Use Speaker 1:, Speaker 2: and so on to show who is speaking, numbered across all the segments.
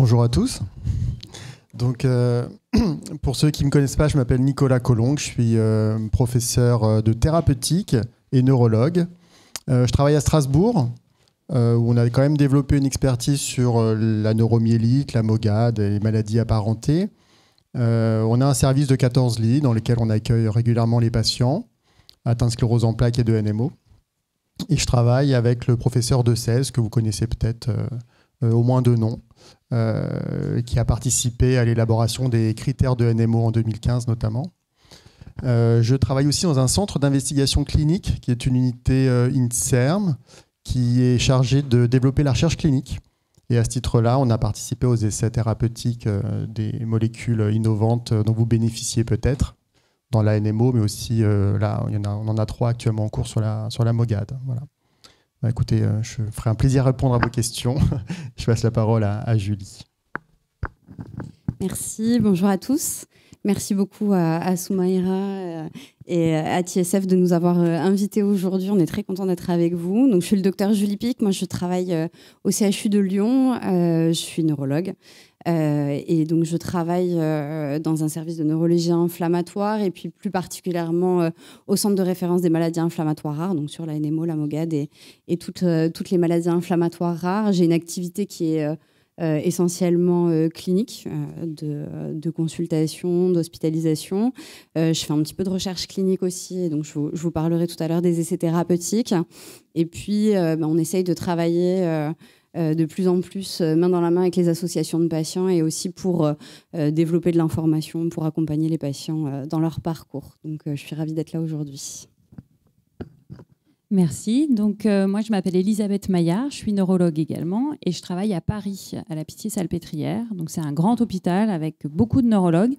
Speaker 1: Bonjour à tous. Donc, pour ceux qui ne me connaissent pas, je m'appelle Nicolas Collongue, je suis professeur de thérapeutique et neurologue. Je travaille à Strasbourg, où on a quand même développé une expertise sur la neuromyélite, la MOGAD et les maladies apparentées. On a un service de 14 lits dans lequel on accueille régulièrement les patients atteints de sclérose en plaques et de NMO. Et je travaille avec le professeur de Cèze, que vous connaissez peut-être au moins de nom, qui a participé à l'élaboration des critères de NMO en 2015 notamment. Je travaille aussi dans un centre d'investigation clinique qui est une unité INSERM qui est chargée de développer la recherche clinique. Et à ce titre-là, on a participé aux essais thérapeutiques des molécules innovantes dont vous bénéficiez peut-être dans la NMO, mais aussi là, on en a 3 actuellement en cours sur la MOGAD. Voilà. Bah, écoutez, je ferai un plaisir à répondre à vos questions. Je passe la parole à Julie.
Speaker 2: Merci, bonjour à tous. Merci beaucoup à Soumaïra et à TSF de nous avoir invités aujourd'hui. On est très contents d'être avec vous. Donc, je suis le docteur Julie Pic. Moi, je travaille au CHU de Lyon. Je suis neurologue. Et donc, je travaille dans un service de neurologie inflammatoire et puis plus particulièrement au centre de référence des maladies inflammatoires rares, donc sur la NMO, la MOGAD et toutes les maladies inflammatoires rares. J'ai une activité qui est essentiellement clinique, de consultation, d'hospitalisation. Je fais un petit peu de recherche clinique aussi, donc je vous parlerai tout à l'heure des essais thérapeutiques. Et puis, on essaye de travailler de plus en plus main dans la main avec les associations de patients et aussi pour développer de l'information, pour accompagner les patients dans leur parcours. Donc, je suis ravie d'être là aujourd'hui.
Speaker 3: Merci. Donc, moi, je m'appelle Elisabeth Maillard, je suis neurologue également et je travaille à Paris, à la Pitié-Salpêtrière. Donc, c'est un grand hôpital avec beaucoup de neurologues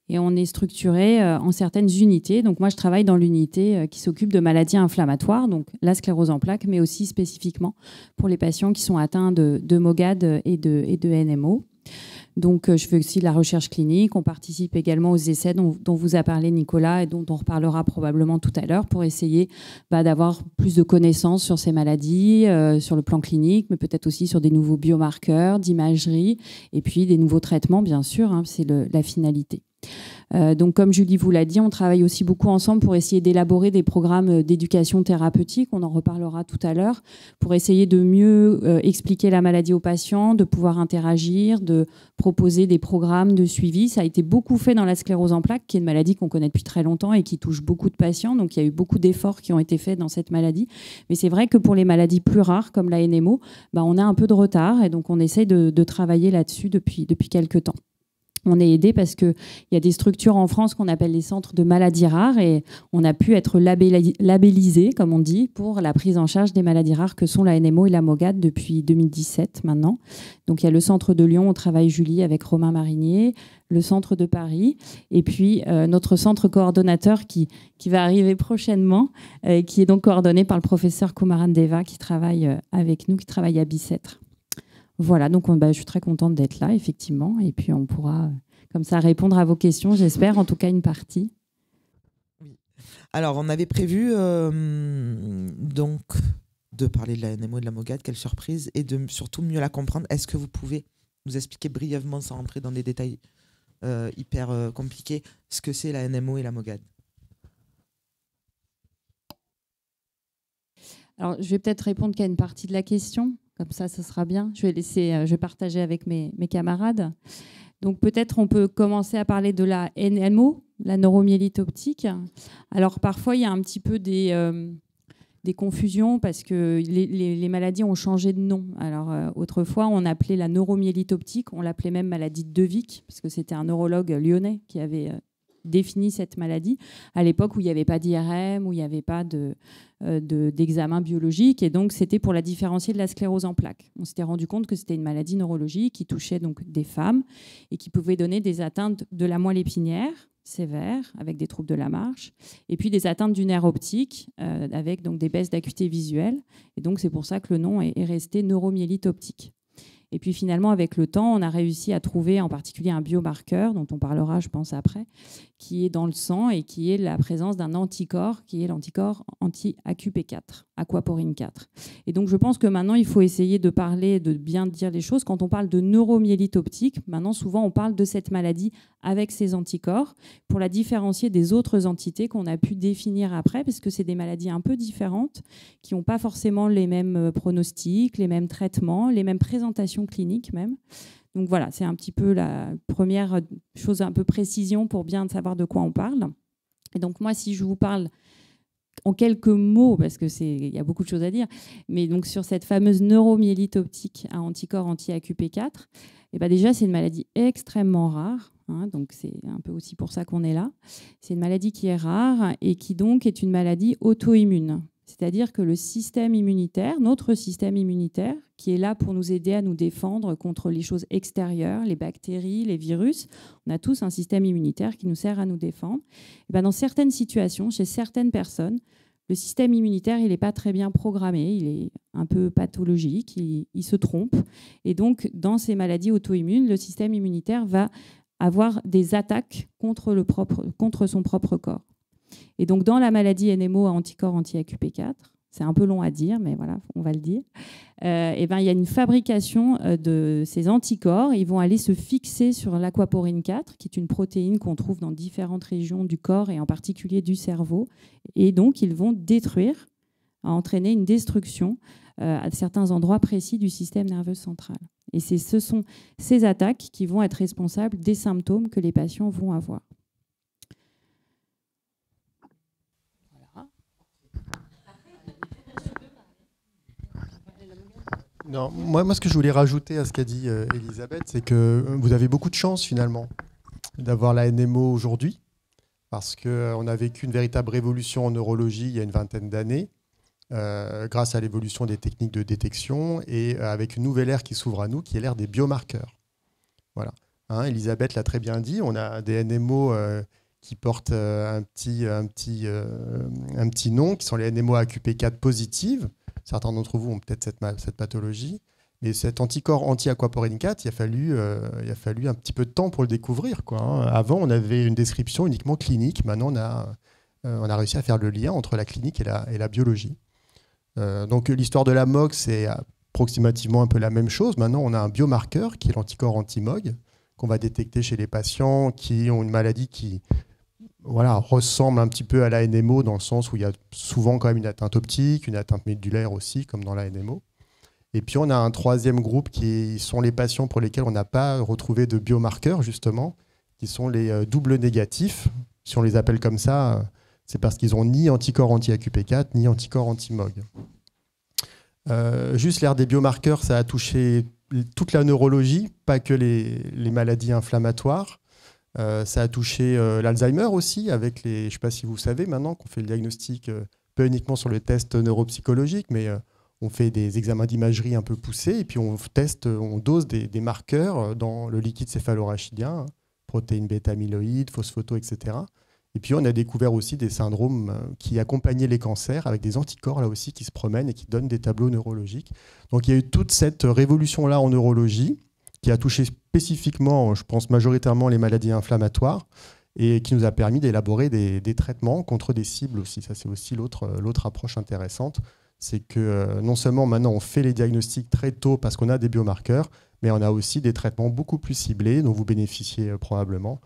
Speaker 3: et on est structuré en certaines unités. Donc, moi, je travaille dans l'unité qui s'occupe de maladies inflammatoires, donc la sclérose en plaques, mais aussi spécifiquement pour les patients qui sont atteints de MOGAD et de NMO. Donc, je fais aussi de la recherche clinique. On participe également aux essais dont vous a parlé Nicolas et dont on reparlera probablement tout à l'heure pour essayer d'avoir plus de connaissances sur ces maladies, sur le plan clinique, mais peut-être aussi sur des nouveaux biomarqueurs, d'imagerie et puis des nouveaux traitements, bien sûr. Hein, c'est la finalité. Donc, comme Julie vous l'a dit, on travaille aussi beaucoup ensemble pour essayer d'élaborer des programmes d'éducation thérapeutique. On en reparlera tout à l'heure pour essayer de mieux expliquer la maladie aux patients, de pouvoir interagir, de proposer des programmes de suivi. Ça a été beaucoup fait dans la sclérose en plaques, qui est une maladie qu'on connaît depuis très longtemps et qui touche beaucoup de patients. Donc, il y a eu beaucoup d'efforts qui ont été faits dans cette maladie. Mais c'est vrai que pour les maladies plus rares, comme la NMO, on a un peu de retard et donc on essaie de travailler là-dessus depuis quelques temps. On est aidé parce qu'il y a des structures en France qu'on appelle les centres de maladies rares et on a pu être labellisé, comme on dit, pour la prise en charge des maladies rares que sont la NMO et la MOGAD depuis 2017 maintenant. Donc il y a le centre de Lyon, on travaille Julie avec Romain Marinier, le centre de Paris et puis notre centre coordonnateur qui va arriver prochainement, qui est donc coordonné par le professeur Kumaran Deva qui travaille avec nous, qui travaille à Bicêtre. Voilà, donc je suis très contente d'être là, effectivement. Et puis, on pourra, comme ça, répondre à vos questions, j'espère, en tout cas une partie.
Speaker 4: Oui. Alors, on avait prévu donc de parler de la NMO et de la MOGAD, quelle surprise, et de surtout mieux la comprendre. Est-ce que vous pouvez nous expliquer brièvement, sans rentrer dans des détails hyper compliqués, ce que c'est la NMO et la MOGAD?
Speaker 3: Alors, je vais peut-être répondre qu'à une partie de la question. Comme ça sera bien. Je vais partager avec mes camarades. Donc, peut-être on peut commencer à parler de la NMO, la neuromyélite optique. Alors, parfois, il y a un petit peu des confusions parce que les maladies ont changé de nom. Alors, autrefois, on appelait la neuromyélite optique, on l'appelait même maladie de Devic, parce que c'était un neurologue lyonnais qui avait défini cette maladie à l'époque où il n'y avait pas d'IRM, où il n'y avait pas d'examen biologique, et donc c'était pour la différencier de la sclérose en plaques. On s'était rendu compte que c'était une maladie neurologique qui touchait donc des femmes et qui pouvait donner des atteintes de la moelle épinière sévères avec des troubles de la marche et puis des atteintes du nerf optique avec donc des baisses d'acuité visuelle, et donc c'est pour ça que le nom est resté neuromyélite optique. Et puis finalement, avec le temps, on a réussi à trouver en particulier un biomarqueur, dont on parlera, je pense, après, qui est dans le sang et qui est la présence d'un anticorps, qui est l'anticorps anti-AQP4, aquaporine 4. Et donc, je pense que maintenant, il faut essayer de parler, de bien dire les choses. Quand on parle de neuromyélite optique, maintenant, souvent, on parle de cette maladie avec ces anticorps pour la différencier des autres entités qu'on a pu définir après, parce que c'est des maladies un peu différentes, qui n'ont pas forcément les mêmes pronostics, les mêmes traitements, les mêmes présentations cliniques même. Donc voilà, c'est un petit peu la première chose, un peu précision pour bien savoir de quoi on parle. Et donc moi, si je vous parle en quelques mots, parce qu'il y a beaucoup de choses à dire, mais donc sur cette fameuse neuromyélite optique à anticorps anti-AQP4, et ben déjà, c'est une maladie extrêmement rare. Donc c'est un peu aussi pour ça qu'on est là. C'est une maladie qui est rare et qui donc est une maladie auto-immune. C'est-à-dire que le système immunitaire, notre système immunitaire, qui est là pour nous aider à nous défendre contre les choses extérieures, les bactéries, les virus, on a tous un système immunitaire qui nous sert à nous défendre. Et bien dans certaines situations, chez certaines personnes, le système immunitaire, il n'est pas très bien programmé, il est un peu pathologique, il se trompe. Et donc, dans ces maladies auto-immunes, le système immunitaire va avoir des attaques contre son propre corps. Et donc, dans la maladie NMO à anticorps anti-AQP4, c'est un peu long à dire, mais voilà, on va le dire, et ben, il y a une fabrication de ces anticorps. Ils vont aller se fixer sur l'aquaporine 4, qui est une protéine qu'on trouve dans différentes régions du corps et en particulier du cerveau. Et donc, ils vont détruire, entraîner une destruction à certains endroits précis du système nerveux central. Et ce sont ces attaques qui vont être responsables des symptômes que les patients vont avoir.
Speaker 1: Non, moi, ce que je voulais rajouter à ce qu'a dit Elisabeth, c'est que vous avez beaucoup de chance finalement d'avoir la NMO aujourd'hui, parce qu'on a vécu une véritable révolution en neurologie il y a une vingtaine d'années, grâce à l'évolution des techniques de détection et avec une nouvelle ère qui s'ouvre à nous, qui est l'ère des biomarqueurs. Voilà. Elisabeth l'a très bien dit, on a des NMO qui portent un petit nom, qui sont les NMO AQP4 positives. Certains d'entre vous ont peut-être cette pathologie. Mais cet anticorps anti-aquaporine 4, il a fallu un petit peu de temps pour le découvrir, quoi. Avant, on avait une description uniquement clinique. Maintenant, on a réussi à faire le lien entre la clinique et la biologie. Donc, l'histoire de la MOG, c'est approximativement un peu la même chose. Maintenant, on a un biomarqueur qui est l'anticorps anti-MOG qu'on va détecter chez les patients qui ont une maladie qui ressemble un petit peu à la NMO dans le sens où il y a souvent quand même une atteinte optique, une atteinte médulaire aussi, comme dans la NMO. Et puis on a un troisième groupe qui sont les patients pour lesquels on n'a pas retrouvé de biomarqueurs, justement, qui sont les doubles négatifs. Si on les appelle comme ça, c'est parce qu'ils n'ont ni anticorps anti-AQP4, ni anticorps anti-MOG. Juste l'ère des biomarqueurs, ça a touché toute la neurologie, pas que les maladies inflammatoires. Ça a touché l'Alzheimer aussi, avec je ne sais pas si vous savez maintenant qu'on fait le diagnostic, pas uniquement sur le test neuropsychologique, mais on fait des examens d'imagerie un peu poussés, et puis on dose des marqueurs dans le liquide céphalorachidien, protéines bêta-amyloïdes, phosphoto, etc. Et puis on a découvert aussi des syndromes qui accompagnaient les cancers, avec des anticorps là aussi qui se promènent et qui donnent des tableaux neurologiques. Donc il y a eu toute cette révolution-là en neurologie, qui a touché spécifiquement, je pense majoritairement, les maladies inflammatoires et qui nous a permis d'élaborer des traitements contre des cibles aussi. Ça, c'est aussi l'autre approche intéressante. C'est que non seulement maintenant on fait les diagnostics très tôt parce qu'on a des biomarqueurs, mais on a aussi des traitements beaucoup plus ciblés dont vous bénéficiez probablement,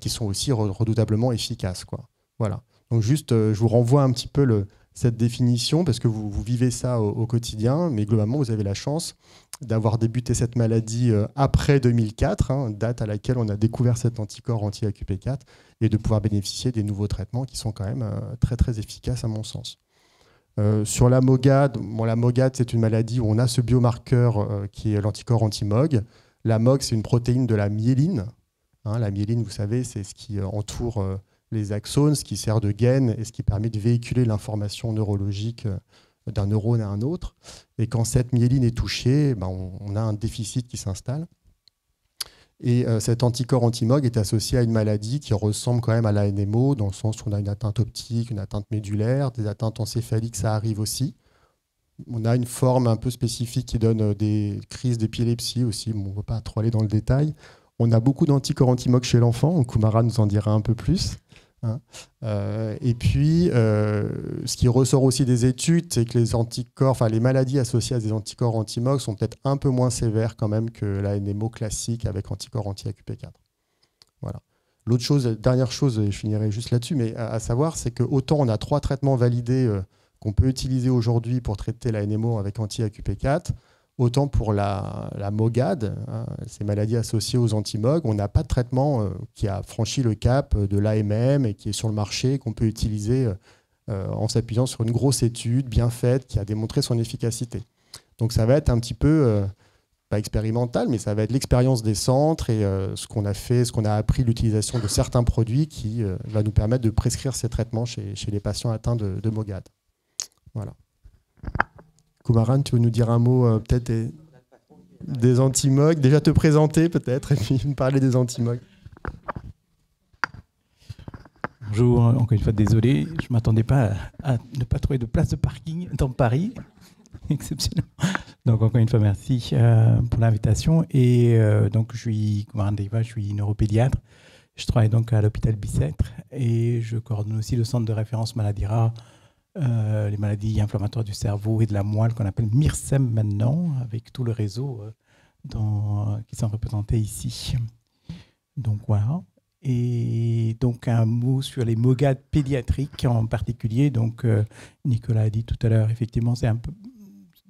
Speaker 1: qui sont aussi redoutablement efficaces, quoi. Voilà. Donc juste, je vous renvoie un petit peu cette définition parce que vous vivez ça au quotidien, mais globalement, vous avez la chance d'avoir débuté cette maladie après 2004, date à laquelle on a découvert cet anticorps anti-AQP4, et de pouvoir bénéficier des nouveaux traitements qui sont quand même très, très efficaces à mon sens. Sur la MOGAD, la MOGAD, c'est une maladie où on a ce biomarqueur qui est l'anticorps anti-MOG. La MOG, c'est une protéine de la myéline. La myéline, vous savez, c'est ce qui entoure les axones, ce qui sert de gaine et ce qui permet de véhiculer l'information neurologique d'un neurone à un autre. Et quand cette myéline est touchée, on a un déficit qui s'installe. Et cet anticorps anti-MOG est associé à une maladie qui ressemble quand même à la NMO, dans le sens où on a une atteinte optique, une atteinte médulaire, des atteintes encéphaliques, ça arrive aussi. On a une forme un peu spécifique qui donne des crises d'épilepsie aussi. Bon, on ne va pas trop aller dans le détail. On a beaucoup d'anticorps anti-MOG chez l'enfant. Koumara nous en dira un peu plus. Hein. Et puis, ce qui ressort aussi des études, c'est que les maladies associées à des anticorps anti-MOG sont peut-être un peu moins sévères quand même que la NMO classique avec anticorps anti-AQP4. Voilà. L'autre chose, dernière chose, et je finirai juste là-dessus, mais à savoir, c'est que autant on a 3 traitements validés qu'on peut utiliser aujourd'hui pour traiter la NMO avec anti-AQP4, autant pour la MOGAD, hein, ces maladies associées aux anti-MOG, on n'a pas de traitement qui a franchi le cap de l'AMM et qui est sur le marché, qu'on peut utiliser en s'appuyant sur une grosse étude bien faite qui a démontré son efficacité. Donc ça va être un petit peu, pas expérimental, mais ça va être l'expérience des centres et ce qu'on a fait, ce qu'on a appris, l'utilisation de certains produits qui va nous permettre de prescrire ces traitements chez les patients atteints de MOGAD. Voilà. Koumaran, tu veux nous dire un mot peut-être des anti-MOG, déjà te présenter peut-être et puis me parler des anti-MOG.
Speaker 5: Bonjour, encore une fois désolé, je ne m'attendais pas à ne pas trouver de place de parking dans Paris, exceptionnellement. Donc encore une fois merci pour l'invitation et donc je suis Koumaran Deiva, je suis neuropédiatre, je travaille donc à l'hôpital Bicêtre et je coordonne aussi le centre de référence maladies rares. Les maladies inflammatoires du cerveau et de la moelle qu'on appelle MIRSEM maintenant, avec tout le réseau qui sont représentés ici. Donc voilà. Et donc un mot sur les MOGAD pédiatriques en particulier. Donc Nicolas a dit tout à l'heure, effectivement,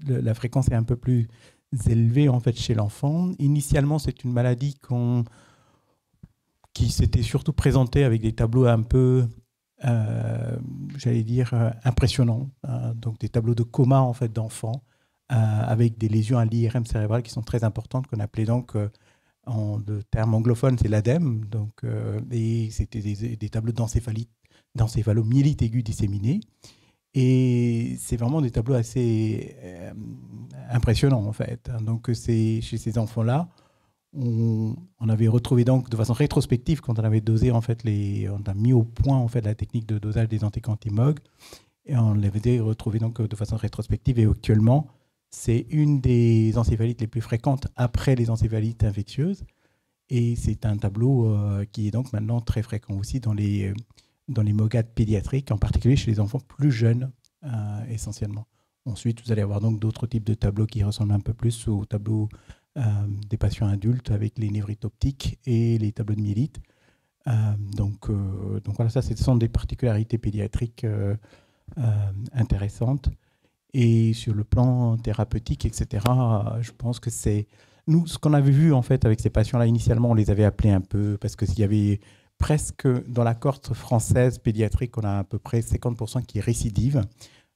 Speaker 5: la fréquence est un peu plus élevée en fait chez l'enfant. Initialement, c'est une maladie qui s'était surtout présentée avec des tableaux un peu j'allais dire impressionnant, donc des tableaux de coma en fait d'enfants avec des lésions à l'IRM cérébral qui sont très importantes, qu'on appelait donc en de termes anglophones c'est l'ADEM, donc et c'était des tableaux d'encéphalomyélite aiguë disséminée et c'est vraiment des tableaux assez impressionnants en fait. Donc c'est chez ces enfants là on avait retrouvé donc de façon rétrospective quand on avait dosé en fait on a mis au point en fait la technique de dosage des anticorps anti-MOG et on l'avait retrouvé donc de façon rétrospective et actuellement c'est une des encéphalites les plus fréquentes après les encéphalites infectieuses et c'est un tableau qui est donc maintenant très fréquent aussi dans les MOGAD pédiatriques, en particulier chez les enfants plus jeunes essentiellement. Ensuite vous allez avoir donc d'autres types de tableaux qui ressemblent un peu plus au tableau des patients adultes avec les névrites optiques et les tableaux de myélite. Donc voilà, ça, ce sont des particularités pédiatriques intéressantes. Et sur le plan thérapeutique, etc., je pense que c'est... Nous, ce qu'on avait vu en fait avec ces patients-là, initialement, on les avait appelés un peu, parce qu'il y avait presque, dans la cohorte française pédiatrique, on a à peu près 50% qui récidivent,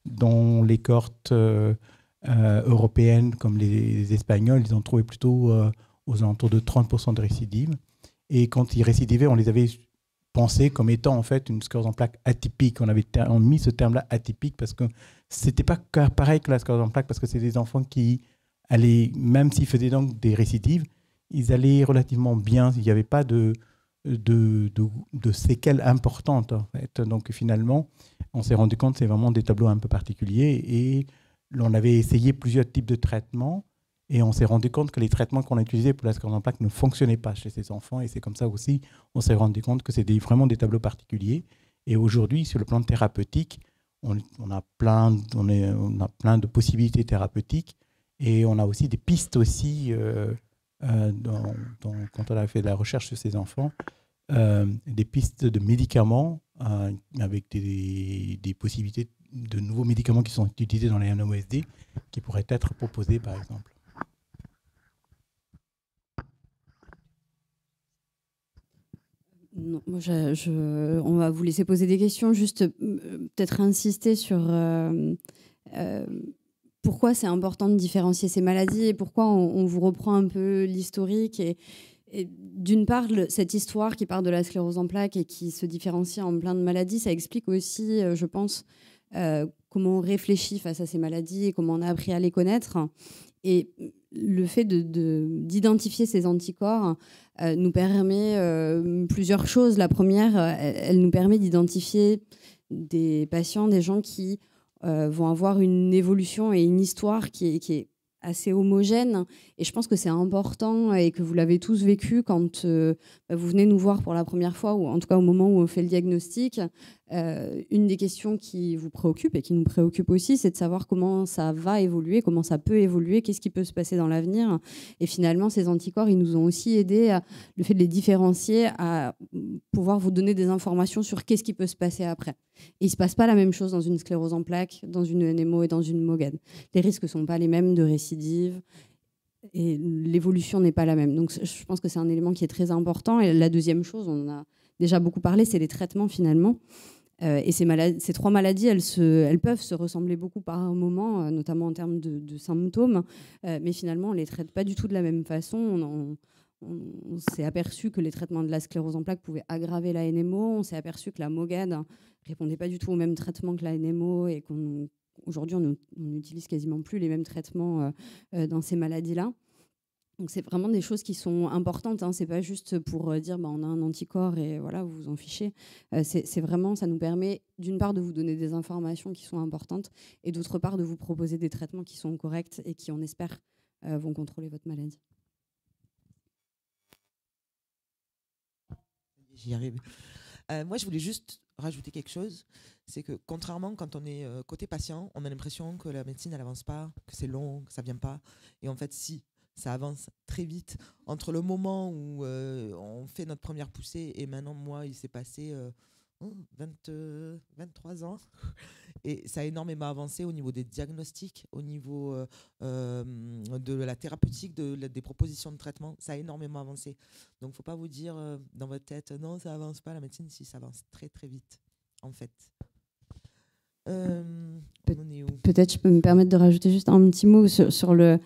Speaker 5: dont les cohortes... européennes comme les Espagnols, ils ont trouvé plutôt aux alentours de 30% de récidive. Et quand ils récidivaient, on les avait pensés comme étant en fait une sclérose en plaques atypique. On avait mis ce terme-là atypique parce que c'était pas pareil que la sclérose en plaques parce que c'est des enfants qui allaient, même s'ils faisaient donc des récidives, ils allaient relativement bien. Il n'y avait pas de séquelles importantes en fait. Donc finalement, on s'est rendu compte que c'est vraiment des tableaux un peu particuliers et on avait essayé plusieurs types de traitements et on s'est rendu compte que les traitements qu'on a utilisés pour la sclérose en plaques ne fonctionnaient pas chez ces enfants. Et c'est comme ça aussi on s'est rendu compte que c'était vraiment des tableaux particuliers. Et aujourd'hui, sur le plan thérapeutique, on a plein de possibilités thérapeutiques et on a aussi des pistes aussi, quand on a fait de la recherche sur ces enfants, des pistes de médicaments avec des possibilités de nouveaux médicaments qui sont utilisés dans les NOSD qui pourraient être proposés par exemple.
Speaker 2: Non, moi on va vous laisser poser des questions, juste peut-être insister sur pourquoi c'est important de différencier ces maladies et pourquoi on vous reprend un peu l'historique et d'une part, cette histoire qui part de la sclérose en plaques et qui se différencie en plein de maladies, ça explique aussi, je pense, comment on réfléchit face à ces maladies et comment on a appris à les connaître. Et le fait d'identifier ces anticorps nous permet plusieurs choses. La première, elle nous permet d'identifier des patients, des gens qui vont avoir une évolution et une histoire qui est assez homogène. Et je pense que c'est important et que vous l'avez tous vécu quand vous venez nous voir pour la première fois, ou en tout cas au moment où on fait le diagnostic. Une des questions qui vous préoccupe et qui nous préoccupe aussi, c'est de savoir comment ça va évoluer, comment ça peut évoluer, qu'est-ce qui peut se passer dans l'avenir. Et finalement, ces anticorps, ils nous ont aussi aidés, le fait de les différencier, à pouvoir vous donner des informations sur qu'est-ce qui peut se passer après. Et il ne se passe pas la même chose dans une sclérose en plaques, dans une NMO et dans une MOGAD. Les risques ne sont pas les mêmes de récidive et l'évolution n'est pas la même. Donc je pense que c'est un élément qui est très important. Et la deuxième chose, on en a déjà beaucoup parlé, c'est les traitements finalement. Et ces trois maladies, elles peuvent se ressembler beaucoup par un moment, notamment en termes de symptômes, mais finalement, on ne les traite pas du tout de la même façon. On s'est aperçu que les traitements de la sclérose en plaques pouvaient aggraver la NMO. On s'est aperçu que la MOGAD ne répondait pas du tout au même traitement que la NMO et qu'aujourd'hui, on n'utilise quasiment plus les mêmes traitements dans ces maladies-là. Donc c'est vraiment des choses qui sont importantes. C'est pas juste pour dire on a un anticorps et voilà, vous vous en fichez. C'est vraiment, ça nous permet d'une part de vous donner des informations qui sont importantes et d'autre part de vous proposer des traitements qui sont corrects et qui, on espère, vont contrôler votre maladie.
Speaker 4: J'y arrive. Moi, je voulais juste rajouter quelque chose. C'est que contrairement, quand on est côté patient, on a l'impression que la médecine, elle avance pas, que c'est long, que ça vient pas. Et en fait, si, ça avance très vite. Entre le moment où on fait notre première poussée et maintenant, moi, il s'est passé 23 ans. Et ça a énormément avancé au niveau des diagnostics, au niveau de la thérapeutique, des propositions de traitement. Ça a énormément avancé. Donc, il ne faut pas vous dire dans votre tête, non, ça avance pas, la médecine, si, ça avance très, très vite, en fait.
Speaker 2: Peut-être je peux me permettre de rajouter juste un petit mot sur le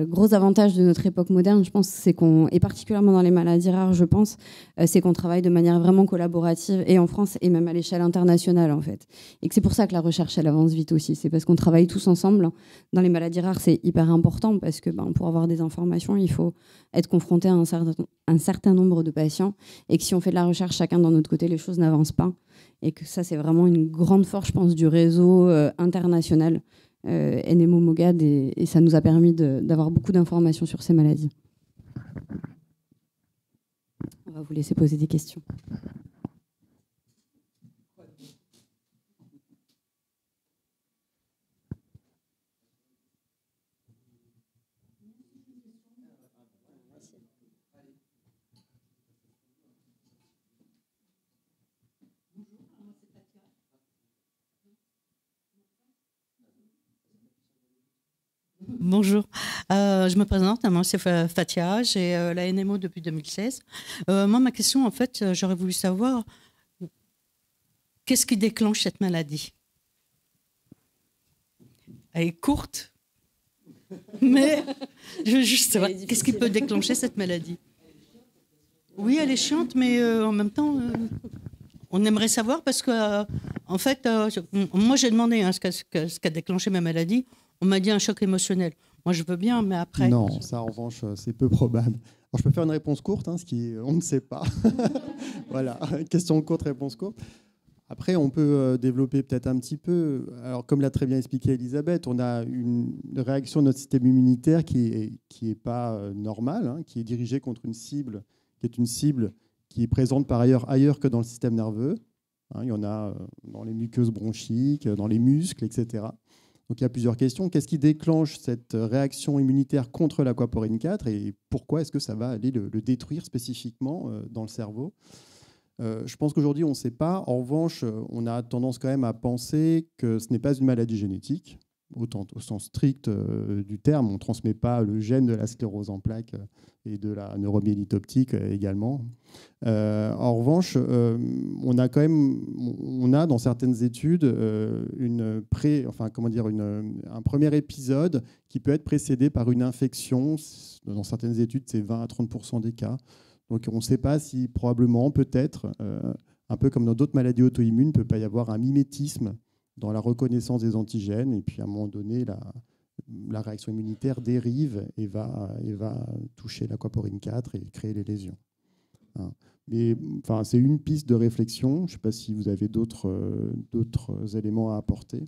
Speaker 2: gros avantage de notre époque moderne, je pense, c'est et particulièrement dans les maladies rares, je pense, c'est qu'on travaille de manière vraiment collaborative et en France et même à l'échelle internationale en fait. Et que c'est pour ça que la recherche elle avance vite aussi. C'est parce qu'on travaille tous ensemble. Dans les maladies rares, c'est hyper important parce que pour avoir des informations, il faut être confronté à un certain nombre de patients et que si on fait de la recherche chacun dans notre côté, les choses n'avancent pas. Et que ça, c'est vraiment une grande force, je pense, du réseau international NMO MOGAD et ça nous a permis d'avoir beaucoup d'informations sur ces maladies. On va vous laisser poser des questions.
Speaker 6: Bonjour, je me présente, moi c'est Fatia, j'ai la NMO depuis 2016. Moi ma question en fait, j'aurais voulu savoir qu'est-ce qui déclenche cette maladie? Elle est courte, mais je veux juste savoir qu'est-ce qui peut déclencher cette maladie? Oui, elle est chiante, mais en même temps, on aimerait savoir parce que en fait, moi j'ai demandé ce qu'a déclenché ma maladie. On m'a dit un choc émotionnel. Moi, je veux bien, mais après...
Speaker 1: Non, ça, en revanche, c'est peu probable. Alors, je peux faire une réponse courte, ce qui est, on ne sait pas. Voilà, question courte, réponse courte. Après, on peut développer peut-être un petit peu. Alors, comme l'a très bien expliqué Elisabeth, on a une réaction de notre système immunitaire qui est pas normale, qui est dirigée contre une cible, qui est une cible qui est présente par ailleurs que dans le système nerveux. Il y en a dans les muqueuses bronchiques, dans les muscles, etc. Donc il y a plusieurs questions. Qu'est-ce qui déclenche cette réaction immunitaire contre l'aquaporine 4 et pourquoi est-ce que ça va aller le détruire spécifiquement dans le cerveau? Je pense qu'aujourd'hui, on ne sait pas. En revanche, on a tendance quand même à penser que ce n'est pas une maladie génétique, au sens strict du terme. On ne transmet pas le gène de la sclérose en plaques et de la neuromyélite optique également. En revanche, on a dans certaines études un premier épisode qui peut être précédé par une infection. Dans certaines études, c'est 20 à 30% des cas. Donc on ne sait pas si probablement, peut-être, un peu comme dans d'autres maladies auto-immunes, il ne peut pas y avoir un mimétisme dans la reconnaissance des antigènes, et puis à un moment donné, la réaction immunitaire dérive et va toucher l'aquaporine 4 et créer les lésions.
Speaker 7: hein. Mais enfin, c'est une piste de réflexion. Je ne sais pas si vous avez d'autres éléments à apporter.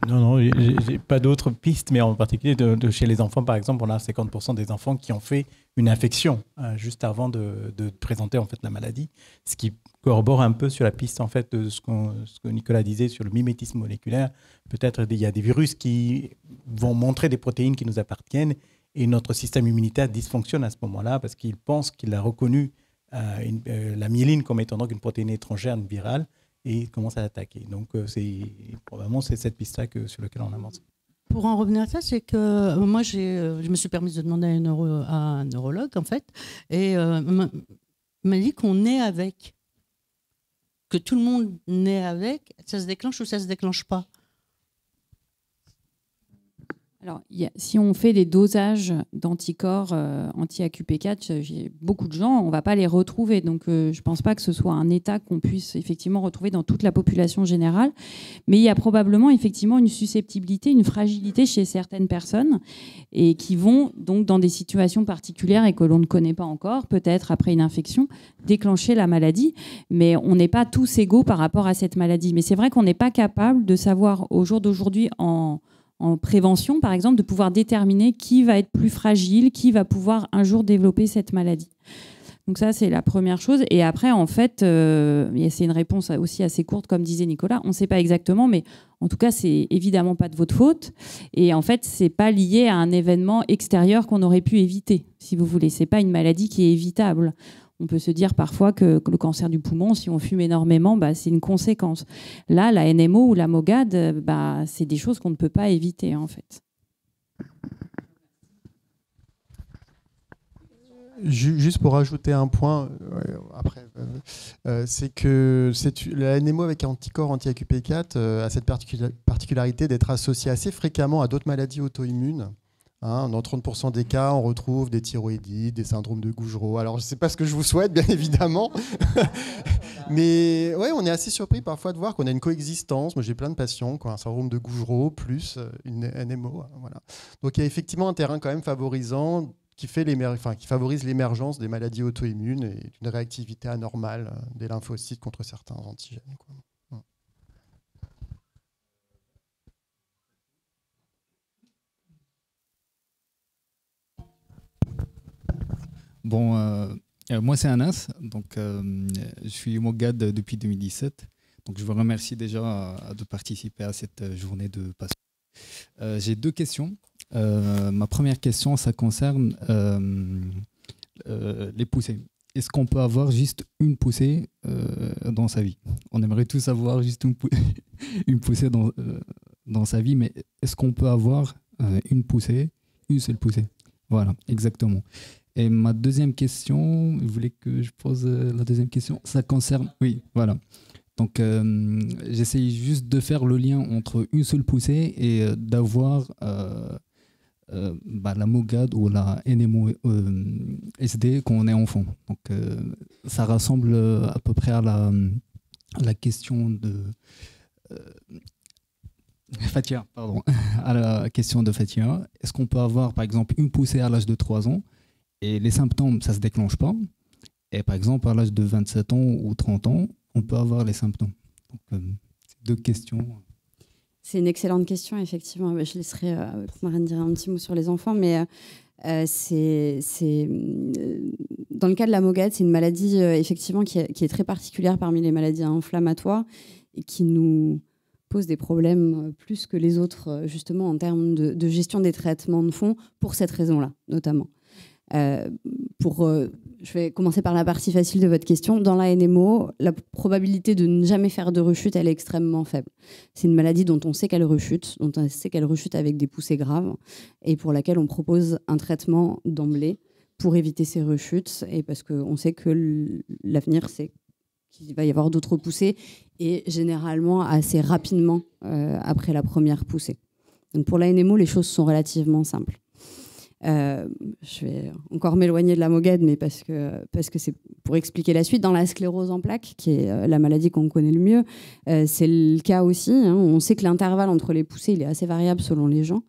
Speaker 5: Non, j'ai pas d'autres pistes, mais en particulier chez les enfants, par exemple, on a 50% des enfants qui ont fait une infection juste avant de présenter en fait la maladie, ce qui corrobore un peu sur la piste en fait de ce que Nicolas disait sur le mimétisme moléculaire. Peut-être il y a des virus qui vont montrer des protéines qui nous appartiennent et notre système immunitaire dysfonctionne à ce moment-là parce qu'il pense qu'il a reconnu la myéline comme étant donc une protéine étrangère virale. Et commence à attaquer. Donc, probablement, c'est cette piste-là sur laquelle on avance.
Speaker 6: Pour en revenir à ça, c'est que moi, je me suis permise de demander à un neurologue, en fait, et il m'a dit qu'on naît avec, que tout le monde naît avec. Ça se déclenche ou ça ne se déclenche pas?
Speaker 3: Alors, si on fait des dosages d'anticorps anti-AQP4, j'ai beaucoup de gens, on ne va pas les retrouver. Donc, je ne pense pas que ce soit un état qu'on puisse effectivement retrouver dans toute la population générale. Mais il y a probablement effectivement une susceptibilité, une fragilité chez certaines personnes et qui vont donc dans des situations particulières et que l'on ne connaît pas encore, peut-être après une infection, déclencher la maladie. Mais on n'est pas tous égaux par rapport à cette maladie. Mais c'est vrai qu'on n'est pas capable de savoir au jour d'aujourd'hui en prévention, par exemple, de pouvoir déterminer qui va être plus fragile, qui va pouvoir un jour développer cette maladie. Donc ça, c'est la première chose. Et après, en fait, c'est une réponse aussi assez courte, comme disait Nicolas. On ne sait pas exactement, mais en tout cas, c'est évidemment pas de votre faute. Et en fait, c'est pas lié à un événement extérieur qu'on aurait pu éviter, si vous voulez. C'est pas une maladie qui est évitable. On peut se dire parfois que le cancer du poumon, si on fume énormément, c'est une conséquence. Là, la NMO ou la MOGAD, c'est des choses qu'on ne peut pas éviter, en fait.
Speaker 1: Juste pour ajouter un point, après, c'est que la NMO avec anticorps anti-AQP4 a cette particularité d'être associée assez fréquemment à d'autres maladies auto-immunes. Dans 30% des cas, on retrouve des thyroïdites, des syndromes de Gougerot. Alors, je ne sais pas ce que je vous souhaite, bien évidemment. Mais ouais, on est assez surpris parfois de voir qu'on a une coexistence. Moi, j'ai plein de patients qui ont un syndrome de Gougerot plus une NMO. Voilà. Donc, il y a effectivement un terrain quand même favorisant qui favorise l'émergence des maladies auto-immunes et d'une réactivité anormale des lymphocytes contre certains antigènes, quoi.
Speaker 8: Bon, moi c'est Anas, donc je suis MOGAD depuis 2017. Donc je vous remercie déjà de participer à cette journée de passion. J'ai deux questions. Ma première question, ça concerne les poussées. Est-ce qu'on peut avoir juste une poussée dans sa vie? On aimerait tous avoir juste une poussée dans sa vie, mais est-ce qu'on peut avoir une seule poussée? Voilà, exactement. Et ma deuxième question, vous voulez que je pose la deuxième question? Ça concerne... Oui, voilà. Donc, j'essaye juste de faire le lien entre une seule poussée et d'avoir la MOGAD ou la NMO SD quand on est enfant. Donc, ça rassemble à peu près à la question de... Fatia, pardon. À la question de Fatia. Est-ce qu'on peut avoir, par exemple, une poussée à l'âge de 3 ans et les symptômes, ça ne se déclenche pas? Et par exemple, à l'âge de 27 ans ou 30 ans, on peut avoir les symptômes. Donc, deux questions.
Speaker 2: C'est une excellente question, effectivement. Je laisserai Marine dire un petit mot sur les enfants, mais dans le cas de la MOGAD, c'est une maladie effectivement qui est très particulière parmi les maladies inflammatoires et qui nous pose des problèmes plus que les autres, justement en termes de gestion des traitements de fond, pour cette raison-là, notamment. Je vais commencer par la partie facile de votre question. Dans la NMO, la probabilité de ne jamais faire de rechute, elle est extrêmement faible. C'est une maladie dont on sait qu'elle rechute, avec des poussées graves et pour laquelle on propose un traitement d'emblée pour éviter ces rechutes et parce qu'on sait que l'avenir, c'est qu'il va y avoir d'autres poussées et généralement assez rapidement après la première poussée. Donc pour la NMO, les choses sont relativement simples. Je vais encore m'éloigner de la MOGAD, mais parce que c'est pour expliquer la suite. Dans la sclérose en plaques, qui est la maladie qu'on connaît le mieux, c'est le cas aussi. Hein. On sait que l'intervalle entre les poussées, il est assez variable selon les gens,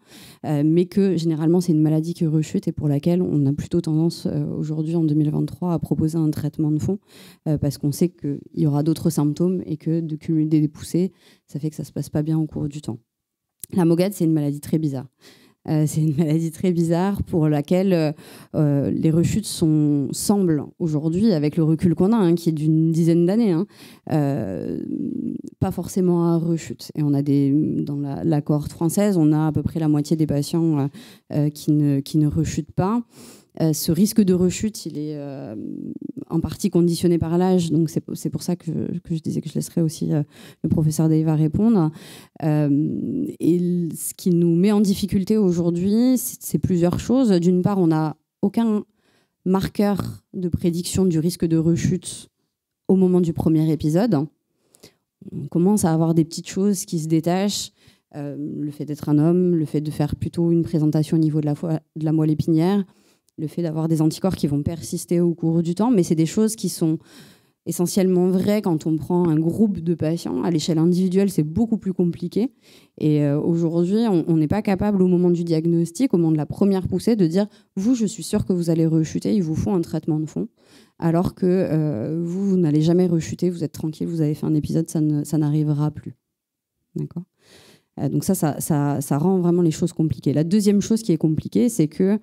Speaker 2: mais que généralement, c'est une maladie qui rechute et pour laquelle on a plutôt tendance, aujourd'hui, en 2023, à proposer un traitement de fond, parce qu'on sait qu'il y aura d'autres symptômes et que de cumuler des poussées, ça fait que ça ne se passe pas bien au cours du temps. La MOGAD, c'est une maladie très bizarre. C'est une maladie très bizarre pour laquelle les rechutes semblent aujourd'hui, avec le recul qu'on a, hein, qui est d'une dizaine d'années, hein, pas forcément à rechute. Et on a dans la cohorte française, on a à peu près la moitié des patients qui ne rechutent pas. Ce risque de rechute, il est en partie conditionné par l'âge, donc c'est pour ça que je disais que je laisserai aussi le professeur Deiva répondre. Et ce qui nous met en difficulté aujourd'hui, c'est plusieurs choses. D'une part, on n'a aucun marqueur de prédiction du risque de rechute au moment du premier épisode. On commence à avoir des petites choses qui se détachent. Le fait d'être un homme, le fait de faire plutôt une présentation au niveau de la moelle épinière, le fait d'avoir des anticorps qui vont persister au cours du temps, mais c'est des choses qui sont essentiellement vraies quand on prend un groupe de patients. À l'échelle individuelle, c'est beaucoup plus compliqué. Et aujourd'hui, on n'est pas capable, au moment du diagnostic, au moment de la première poussée, de dire « vous, je suis sûr que vous allez rechuter, il vous faut un traitement de fond », alors que vous n'allez jamais rechuter, vous êtes tranquille, vous avez fait un épisode, ça n'arrivera plus. D'accord ? Donc ça rend vraiment les choses compliquées. La deuxième chose qui est compliquée, c'est que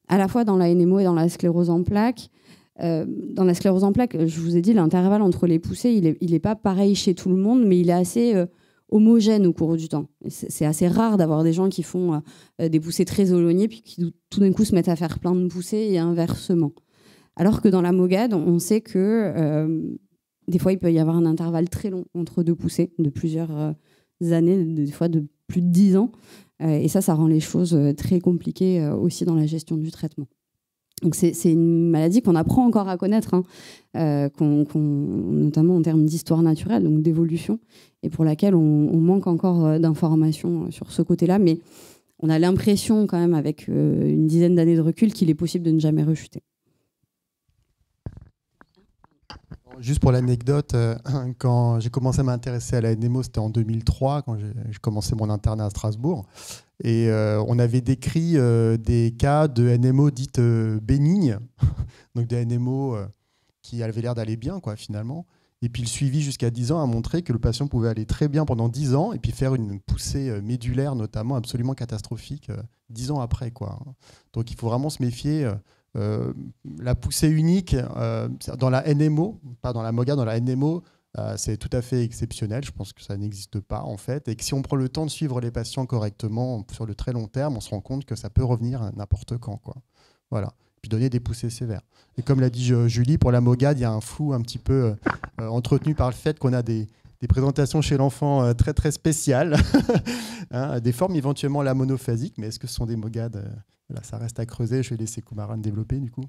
Speaker 2: à la fois dans la NMO et dans la sclérose en plaques. Dans la sclérose en plaques, je vous ai dit, l'intervalle entre les poussées, il est pas pareil chez tout le monde, mais il est assez homogène au cours du temps. C'est assez rare d'avoir des gens qui font des poussées très éloignées, puis qui tout d'un coup se mettent à faire plein de poussées et inversement. Alors que dans la MOGAD, on sait que des fois, il peut y avoir un intervalle très long entre deux poussées, de plusieurs années, des fois de plus de 10 ans. Et ça rend les choses très compliquées aussi dans la gestion du traitement. Donc c'est une maladie qu'on apprend encore à connaître, hein, notamment en termes d'histoire naturelle, donc d'évolution, et pour laquelle on manque encore d'informations sur ce côté-là. Mais on a l'impression quand même, avec une dizaine d'années de recul, qu'il est possible de ne jamais rechuter.
Speaker 1: Juste pour l'anecdote, quand j'ai commencé à m'intéresser à la NMO, c'était en 2003, quand j'ai commencé mon internat à Strasbourg. Et on avait décrit des cas de NMO dites bénignes, donc des NMO qui avaient l'air d'aller bien, quoi, finalement. Et puis le suivi jusqu'à 10 ans a montré que le patient pouvait aller très bien pendant 10 ans et puis faire une poussée médulaire, notamment absolument catastrophique, 10 ans après, quoi. Donc il faut vraiment se méfier. La poussée unique dans la NMO, pas dans la MOGAD, dans la NMO, c'est tout à fait exceptionnel. Je pense que ça n'existe pas en fait, et que si on prend le temps de suivre les patients correctement sur le très long terme, on se rend compte que ça peut revenir n'importe quand, quoi. Voilà. Puis donner des poussées sévères. Et comme l'a dit Julie, pour la MOGAD, il y a un flou un petit peu entretenu par le fait qu'on a des présentations chez l'enfant très très spéciales, hein, des formes éventuellement la monophasique, mais est-ce que ce sont des MOGAD Là, ça reste à creuser. Je vais laisser Kumaran développer du coup.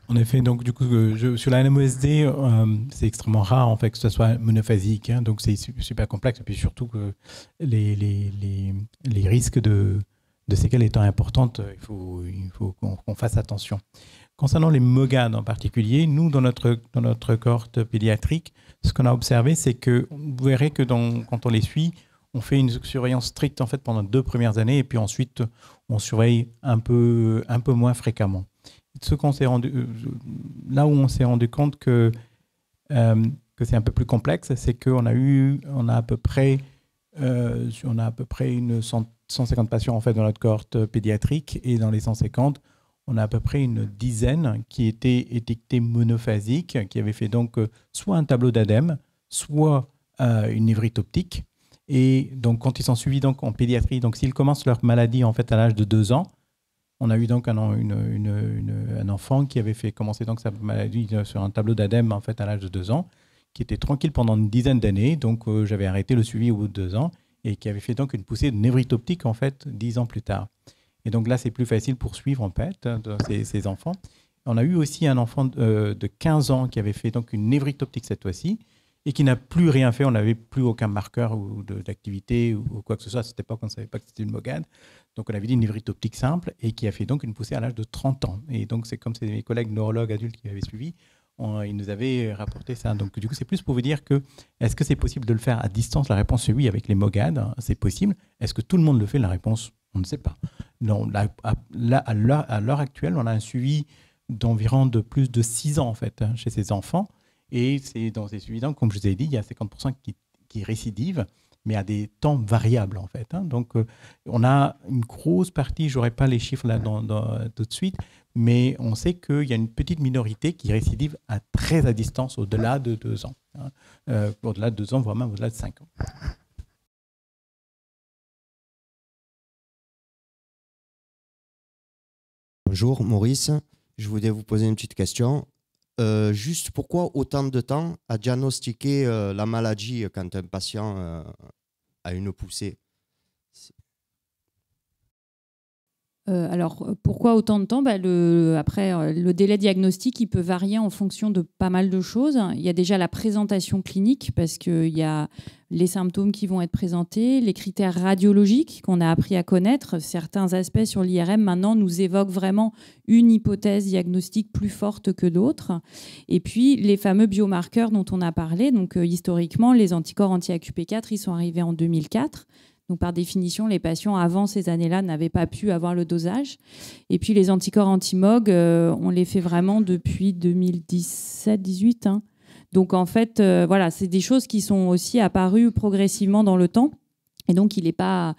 Speaker 5: En effet, donc du coup, sur la NMOSD, c'est extrêmement rare en fait que ce soit monophasique, hein, donc c'est super complexe, et puis surtout que les risques de séquelles étant importantes, il faut qu'on fasse attention. Concernant les MOGAD en particulier, nous, dans notre cohorte pédiatrique, ce qu'on a observé, c'est que vous verrez que quand on les suit, on fait une surveillance stricte en fait pendant 2 premières années, et puis ensuite on surveille un peu moins fréquemment. Là où on s'est rendu compte que c'est un peu plus complexe, c'est qu'on a à peu près 150 patients en fait dans notre cohorte pédiatrique, et dans les 150, on a à peu près une dizaine qui étaient étiquetés monophasiques, qui avaient fait donc soit un tableau d'ADEME, soit une névrite optique. Et donc, quand ils sont suivis donc, en pédiatrie, donc s'ils commencent leur maladie en fait, à l'âge de 2 ans, on a eu donc un enfant qui avait fait commencer donc, sa maladie sur un tableau d'ADEME en fait, à l'âge de 2 ans, qui était tranquille pendant une dizaine d'années. Donc, j'avais arrêté le suivi au bout de 2 ans, et qui avait fait donc une poussée de névrite optique en fait, 10 ans plus tard. Et donc là, c'est plus facile pour suivre en fait, ces enfants. On a eu aussi un enfant de 15 ans qui avait fait donc une névrite optique cette fois-ci, et qui n'a plus rien fait. On n'avait plus aucun marqueur d'activité ou quoi que ce soit. À cette époque, on ne savait pas que c'était une MOGAD. Donc, on avait dit une névrite optique simple et qui a fait donc une poussée à l'âge de 30 ans. Et donc, c'est comme c'est mes collègues neurologues adultes qui avaient suivi, ils nous avaient rapporté ça. Donc, du coup, c'est plus pour vous dire que est-ce que c'est possible de le faire à distance? La réponse est oui avec les MOGAD, hein, c'est possible. Est-ce que tout le monde le fait? La réponse, on ne sait pas. Non, là, à l'heure actuelle, on a un suivi d'environ de plus de 6 ans en fait, hein, chez ces enfants. Et c'est dans ces suivis, comme je vous ai dit, il y a 50% qui récidivent, mais à des temps variables en fait. Hein. Donc, on a une grosse partie, je n'aurai pas les chiffres là tout de suite, mais on sait qu'il y a une petite minorité qui récidive très à distance, au-delà de 2 ans. Hein. Au-delà de 2 ans, voire même au-delà de 5 ans.
Speaker 9: Bonjour Maurice, je voulais vous poser une petite question. Juste pourquoi autant de temps à diagnostiquer la maladie quand un patient a une poussée?
Speaker 3: Alors, pourquoi autant de temps? Après, le délai diagnostique, il peut varier en fonction de pas mal de choses. Il y a déjà la présentation clinique, parce qu'il y a les symptômes qui vont être présentés, les critères radiologiques qu'on a appris à connaître. Certains aspects sur l'IRM, maintenant, nous évoquent vraiment une hypothèse diagnostique plus forte que d'autres. Et puis, les fameux biomarqueurs dont on a parlé. Donc, historiquement, les anticorps anti-AQP4, ils sont arrivés en 2004. Donc, par définition, les patients avant ces années-là n'avaient pas pu avoir le dosage. Et puis, les anticorps anti-MOG, on les fait vraiment depuis 2017-18. Hein. Donc, en fait, voilà, c'est des choses qui sont aussi apparues progressivement dans le temps. Et donc, il n'est pas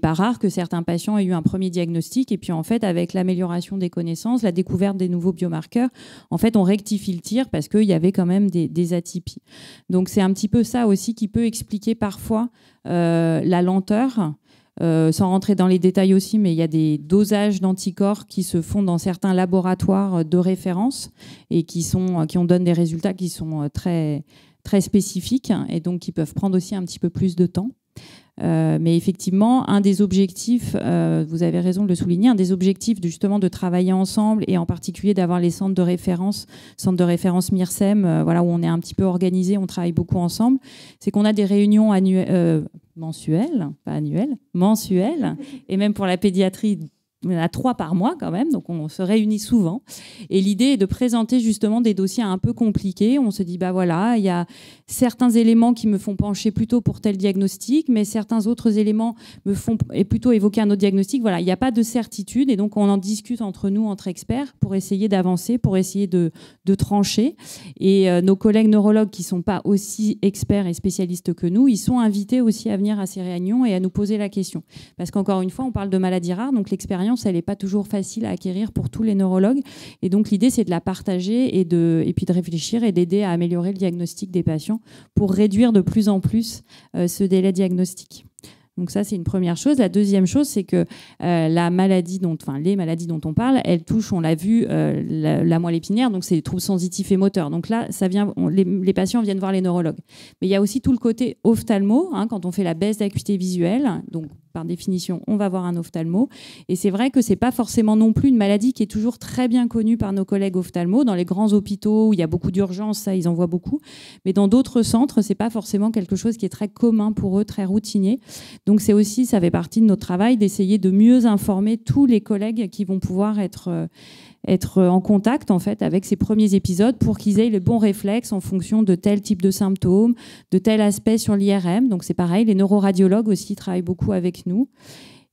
Speaker 3: rare que certains patients aient eu un premier diagnostic. Et puis, en fait, avec l'amélioration des connaissances, la découverte des nouveaux biomarqueurs, en fait, on rectifie le tir parce qu'il y avait quand même des atypies. Donc, c'est un petit peu ça aussi qui peut expliquer parfois la lenteur. Sans rentrer dans les détails aussi, mais il y a des dosages d'anticorps qui se font dans certains laboratoires de référence et qui ont donné des résultats qui sont très, très spécifiques et donc qui peuvent prendre aussi un petit peu plus de temps. Mais effectivement, un des objectifs, vous avez raison de le souligner, un des objectifs justement de travailler ensemble et en particulier d'avoir les centres de référence MIRSEM, voilà, où on est un petit peu organisé, on travaille beaucoup ensemble, c'est qu'on a des réunions mensuelles, pas annuelles, mensuelles, et même pour la pédiatrie, on en a 3 par mois quand même, donc on se réunit souvent. Et l'idée est de présenter justement des dossiers un peu compliqués. On se dit, bah voilà, il y a certains éléments qui me font pencher plutôt pour tel diagnostic, mais certains autres éléments me font plutôt évoquer un autre diagnostic. Voilà, il n'y a pas de certitude et donc on en discute entre nous, entre experts, pour essayer d'avancer, pour essayer de trancher. Et nos collègues neurologues qui ne sont pas aussi experts et spécialistes que nous, ils sont invités aussi à venir à ces réunions et à nous poser la question. Parce qu'encore une fois, on parle de maladies rares, donc l'expérience, elle n'est pas toujours facile à acquérir pour tous les neurologues. Et donc, l'idée, c'est de la partager et puis de réfléchir et d'aider à améliorer le diagnostic des patients pour réduire de plus en plus ce délai diagnostique. Donc ça, c'est une première chose. La deuxième chose, c'est que les maladies dont on parle, elles touchent, on l'a vu, la moelle épinière, donc c'est les troubles sensitifs et moteurs. Donc là, les patients viennent voir les neurologues. Mais il y a aussi tout le côté ophtalmo, hein, quand on fait la baisse d'acuité visuelle, donc par définition, on va voir un ophtalmo. Et c'est vrai que ce n'est pas forcément non plus une maladie qui est toujours très bien connue par nos collègues ophtalmo. Dans les grands hôpitaux où il y a beaucoup d'urgences, ça, ils en voient beaucoup. Mais dans d'autres centres, ce n'est pas forcément quelque chose qui est très commun pour eux, très routinier. Donc c'est aussi, ça fait partie de notre travail d'essayer de mieux informer tous les collègues qui vont pouvoir être en contact en fait avec ces premiers épisodes pour qu'ils aient les bons réflexes en fonction de tel type de symptômes, de tel aspect sur l'IRM. Donc c'est pareil, les neuroradiologues aussi travaillent beaucoup avec nous.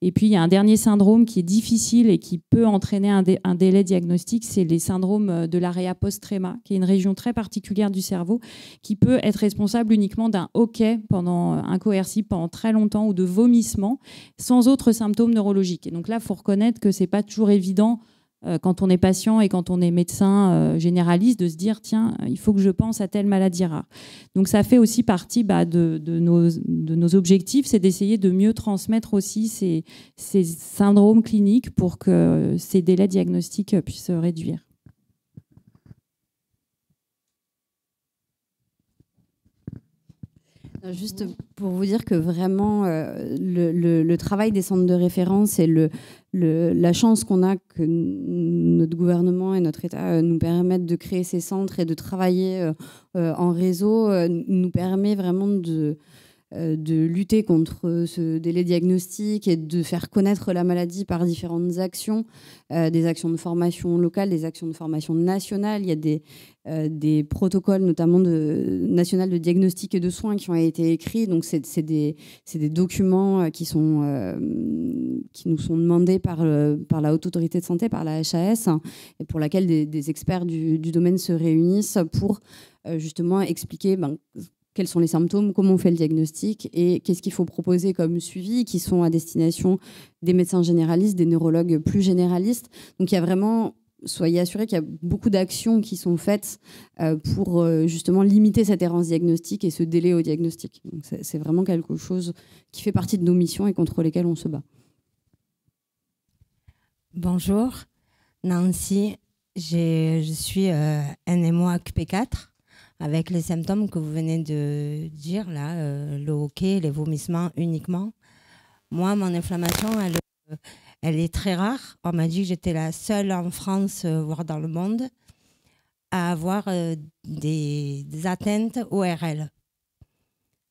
Speaker 3: Et puis il y a un dernier syndrome qui est difficile et qui peut entraîner un délai diagnostique, c'est les syndromes de l'area post-tréma, qui est une région très particulière du cerveau qui peut être responsable uniquement d'un hoquet incoercible pendant très longtemps ou de vomissement sans autres symptômes neurologiques. Et donc là, il faut reconnaître que c'est pas toujours évident quand on est patient et quand on est médecin généraliste, de se dire tiens, il faut que je pense à telle maladie rare. Donc ça fait aussi partie de nos objectifs, c'est d'essayer de mieux transmettre aussi ces syndromes cliniques pour que ces délais diagnostiques puissent se réduire.
Speaker 2: Juste pour vous dire que vraiment, le travail des centres de référence et la chance qu'on a que notre gouvernement et notre État nous permettent de créer ces centres et de travailler en réseau nous permet vraiment de lutter contre ce délai diagnostique et de faire connaître la maladie par différentes actions, des actions de formation locale, des actions de formation nationale. Il y a des protocoles, notamment national de diagnostic et de soins, qui ont été écrits. Donc, c'est des documents qui nous sont demandés par la Haute Autorité de Santé, par la HAS, et pour laquelle des experts du domaine se réunissent pour justement expliquer quels sont les symptômes, comment on fait le diagnostic et qu'est-ce qu'il faut proposer comme suivi, qui sont à destination des médecins généralistes, des neurologues plus généralistes. Donc il y a vraiment, soyez assurés qu'il y a beaucoup d'actions qui sont faites pour justement limiter cette errance diagnostique et ce délai au diagnostic. Donc c'est vraiment quelque chose qui fait partie de nos missions et contre lesquelles on se bat.
Speaker 10: Bonjour, Nancy, je suis NMO AQP4. Avec les symptômes que vous venez de dire, là, le hoquet, les vomissements uniquement. Moi, mon inflammation, elle est très rare. On m'a dit que j'étais la seule en France, voire dans le monde, à avoir des atteintes ORL.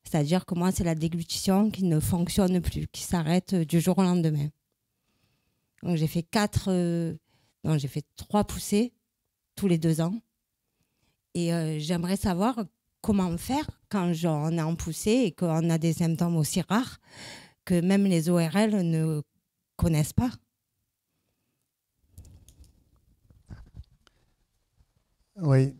Speaker 10: C'est-à-dire que moi, c'est la déglutition qui ne fonctionne plus, qui s'arrête du jour au lendemain. Donc, j'ai fait 3 poussées tous les 2 ans. Et j'aimerais savoir comment faire quand on est en poussée et qu'on a des symptômes aussi rares que même les ORL ne connaissent pas.
Speaker 1: Oui,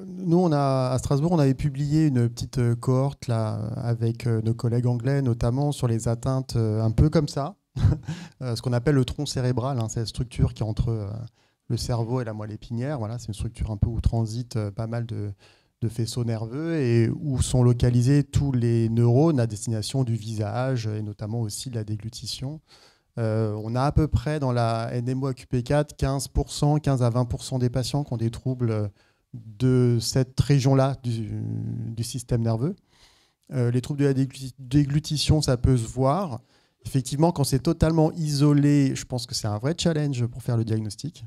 Speaker 1: nous, à Strasbourg, on avait publié une petite cohorte là, avec nos collègues anglais, notamment sur les atteintes un peu comme ça, ce qu'on appelle le tronc cérébral, hein, c'est la structure qui est entre le cerveau et la moelle épinière. Voilà, c'est une structure un peu où transitent pas mal de faisceaux nerveux et où sont localisés tous les neurones à destination du visage et notamment aussi de la déglutition. On a à peu près dans la NMO-AQP4 15 à 20% des patients qui ont des troubles de cette région-là du système nerveux. Les troubles de la déglutition, ça peut se voir. Effectivement, quand c'est totalement isolé, je pense que c'est un vrai challenge pour faire le diagnostic.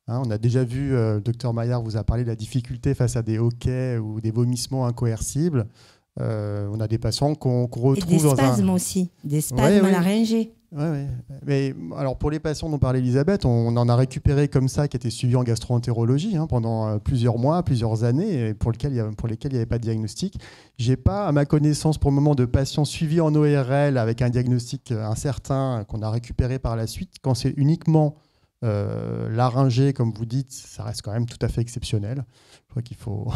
Speaker 1: Hein, on a déjà vu, le docteur Maillard vous a parlé de la difficulté face à des hoquets ou des vomissements incoercibles. On a des patients qu'on retrouve
Speaker 10: et des spasmes aussi, des spasmes laryngés.
Speaker 1: Ouais. Mais alors pour les patients dont parlait Elisabeth, on en a récupéré comme ça qui étaient suivis en gastro-entérologie pendant plusieurs mois, plusieurs années, et pour lesquels il n'y avait pas de diagnostic. J'ai pas, à ma connaissance, pour le moment, de patients suivis en ORL avec un diagnostic incertain qu'on a récupéré par la suite. Quand c'est uniquement laryngé, comme vous dites, ça reste quand même tout à fait exceptionnel. Je crois qu'il faut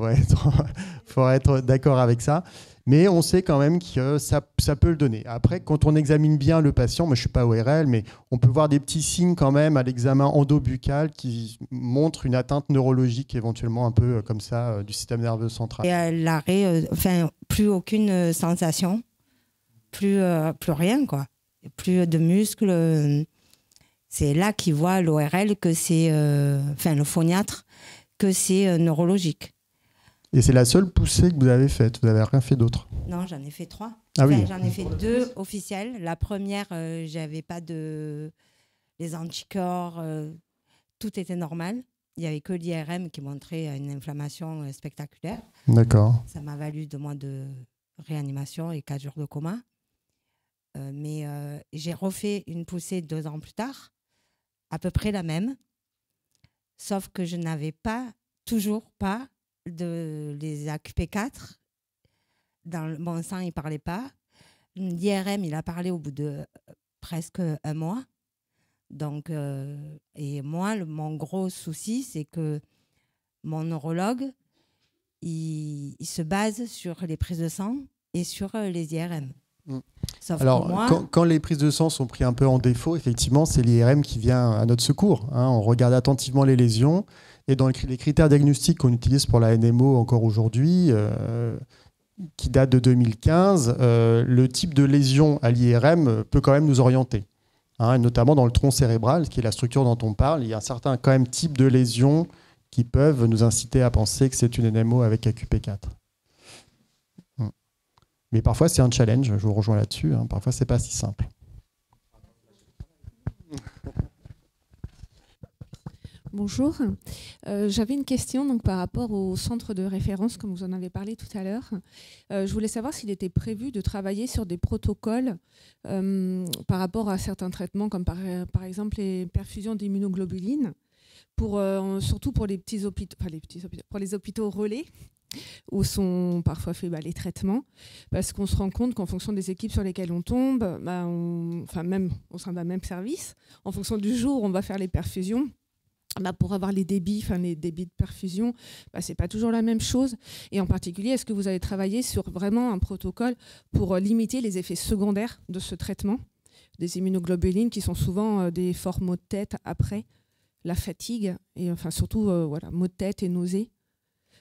Speaker 1: être d'accord avec ça. Mais on sait quand même que ça peut le donner. Après, quand on examine bien le patient, moi je ne suis pas ORL, mais on peut voir des petits signes quand même à l'examen endobuccal qui montrent une atteinte neurologique éventuellement un peu comme ça du système nerveux central.
Speaker 10: Et l'arrêt, plus aucune sensation, plus rien, quoi. Plus de muscles. C'est là qu'il voit l'ORL que c'est, le phoniatre, que c'est neurologique.
Speaker 1: Et c'est la seule poussée que vous avez faite, vous n'avez rien fait d'autre?
Speaker 10: Non, j'en ai fait 3.
Speaker 1: Ah oui.
Speaker 10: J'en ai fait 2 officielles. La première, j'avais pas les anticorps, tout était normal. Il n'y avait que l'IRM qui montrait une inflammation spectaculaire.
Speaker 1: D'accord.
Speaker 10: Ça m'a valu 2 mois de réanimation et 4 jours de coma. Mais j'ai refait une poussée 2 ans plus tard, à peu près la même, sauf que je n'avais toujours pas les AQP4. Dans mon sang, il ne parlait pas. L'IRM, il a parlé au bout de presque 1 mois. Donc, et moi, mon gros souci, c'est que mon neurologue, il se base sur les prises de sang et sur les IRM. Sauf
Speaker 1: alors,
Speaker 10: que moi...
Speaker 1: quand les prises de sang sont prises un peu en défaut, effectivement, c'est l'IRM qui vient à notre secours. On regarde attentivement les lésions. Et dans les critères diagnostiques qu'on utilise pour la NMO encore aujourd'hui, qui date de 2015, le type de lésion à l'IRM peut quand même nous orienter. Notamment dans le tronc cérébral, qui est la structure dont on parle, il y a un certain quand même type de lésions qui peuvent nous inciter à penser que c'est une NMO avec AQP4. Mais parfois, c'est un challenge, je vous rejoins là-dessus. Hein. Parfois, c'est pas si simple.
Speaker 11: Bonjour. J'avais une question donc, par rapport au centre de référence, comme vous en avez parlé tout à l'heure. Je voulais savoir s'il était prévu de travailler sur des protocoles par rapport à certains traitements, comme par exemple les perfusions d'immunoglobulines, surtout pour les petits hôpitaux, pour les hôpitaux relais, où sont parfois faits les traitements, parce qu'on se rend compte qu'en fonction des équipes sur lesquelles on tombe, même au sein d'un même service, en fonction du jour où on va faire les perfusions, pour avoir les débits de perfusion, c'est pas toujours la même chose. Et en particulier, est-ce que vous avez travaillé sur vraiment un protocole pour limiter les effets secondaires de ce traitement des immunoglobulines, qui sont souvent des forts maux de tête après la fatigue, et surtout maux de tête et nausées?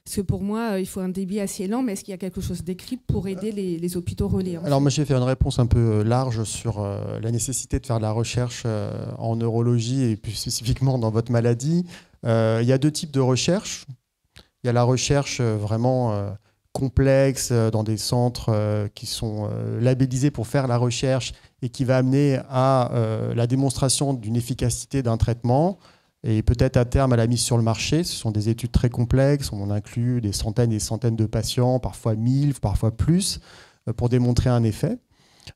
Speaker 11: Parce que pour moi, il faut un débit assez lent, mais est-ce qu'il y a quelque chose d'écrit pour aider les hôpitaux relais?
Speaker 1: Alors moi, j'ai fait une réponse un peu large sur la nécessité de faire de la recherche en neurologie et plus spécifiquement dans votre maladie. Il y a deux types de recherche. Il y a la recherche vraiment complexe dans des centres qui sont labellisés pour faire la recherche et qui va amener à la démonstration d'une efficacité d'un traitement, et peut-être à terme à la mise sur le marché. Ce sont des études très complexes, on inclut des centaines et des centaines de patients, parfois 1000, parfois plus, pour démontrer un effet.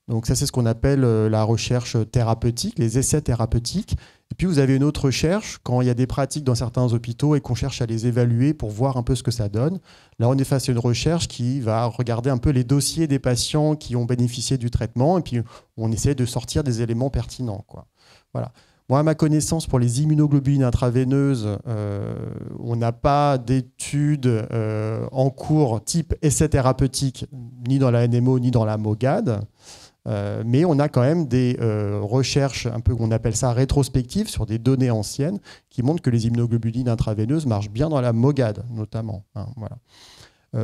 Speaker 1: Donc ça, c'est ce qu'on appelle la recherche thérapeutique, les essais thérapeutiques. Et puis vous avez une autre recherche quand il y a des pratiques dans certains hôpitaux et qu'on cherche à les évaluer pour voir un peu ce que ça donne. Là, on est face à une recherche qui va regarder un peu les dossiers des patients qui ont bénéficié du traitement, et puis on essaie de sortir des éléments pertinents, quoi. Voilà. Moi, à ma connaissance, pour les immunoglobulines intraveineuses, on n'a pas d'études en cours type essai thérapeutique, ni dans la NMO, ni dans la MOGAD. Mais on a quand même des recherches, un peu qu'on appelle ça rétrospectives, sur des données anciennes, qui montrent que les immunoglobulines intraveineuses marchent bien dans la MOGAD, notamment. Hein, voilà.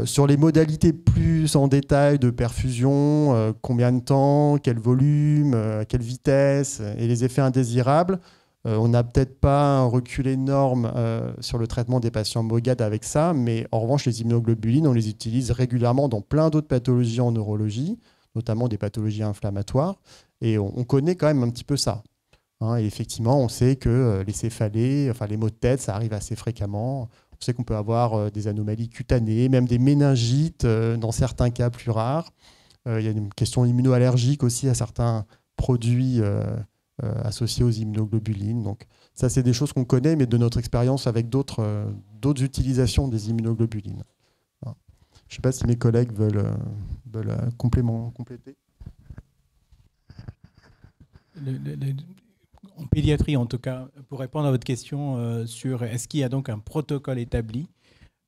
Speaker 1: Sur les modalités plus en détail de perfusion, combien de temps, quel volume, à quelle vitesse, et les effets indésirables, on n'a peut-être pas un recul énorme sur le traitement des patients MOGAD avec ça, mais en revanche, les immunoglobulines, on les utilise régulièrement dans plein d'autres pathologies en neurologie, notamment des pathologies inflammatoires, et on connaît quand même un petit peu ça. Hein, et effectivement, on sait que les céphalées, les maux de tête, ça arrive assez fréquemment. On sait qu'on peut avoir des anomalies cutanées, même des méningites dans certains cas plus rares. Il y a une question immunoallergique aussi à certains produits associés aux immunoglobulines. Donc ça, c'est des choses qu'on connaît, mais de notre expérience avec d'autres utilisations des immunoglobulines. Voilà. Je ne sais pas si mes collègues veulent compléter.
Speaker 5: En pédiatrie, en tout cas, pour répondre à votre question sur est-ce qu'il y a donc un protocole établi,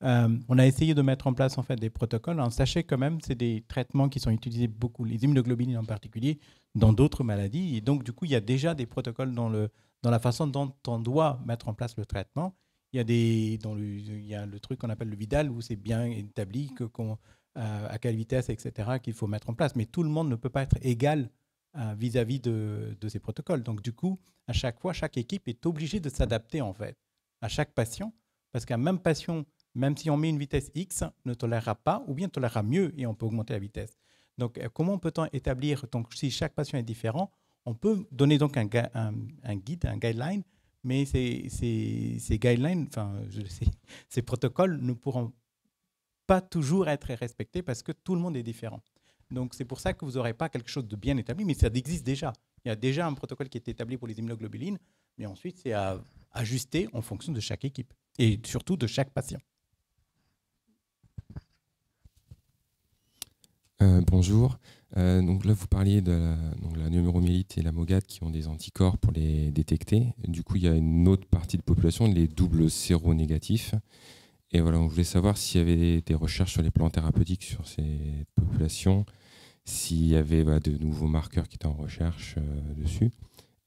Speaker 5: on a essayé de mettre en place en fait des protocoles. Alors, sachez quand même, c'est des traitements qui sont utilisés beaucoup, les immunoglobulines en particulier, dans d'autres maladies. Et donc, du coup, il y a déjà des protocoles dans la façon dont on doit mettre en place le traitement. Il y a le truc qu'on appelle le Vidal, où c'est bien établi à quelle vitesse, etc., qu'il faut mettre en place. Mais tout le monde ne peut pas être égal vis-à-vis de ces protocoles. Donc, du coup, à chaque fois, chaque équipe est obligée de s'adapter, en fait, à chaque patient, parce qu'un même patient, même si on met une vitesse X, ne tolérera pas, ou bien tolérera mieux, et on peut augmenter la vitesse. Donc, comment peut-on établir, donc, si chaque patient est différent, on peut donner donc un guide, un guideline, mais ces guidelines, ces protocoles ne pourront pas toujours être respectés parce que tout le monde est différent. Donc, c'est pour ça que vous n'aurez pas quelque chose de bien établi, mais ça existe déjà. Il y a déjà un protocole qui est établi pour les immunoglobulines, mais ensuite, c'est à ajuster en fonction de chaque équipe et surtout de chaque patient.
Speaker 12: Bonjour. Donc là, vous parliez de la neuromyélite et la MOGAD qui ont des anticorps pour les détecter. Du coup, il y a une autre partie de population, les doubles séronégatifs. Et voilà, on voulait savoir s'il y avait des recherches sur les plans thérapeutiques sur ces populations, s'il y avait de nouveaux marqueurs qui étaient en recherche dessus.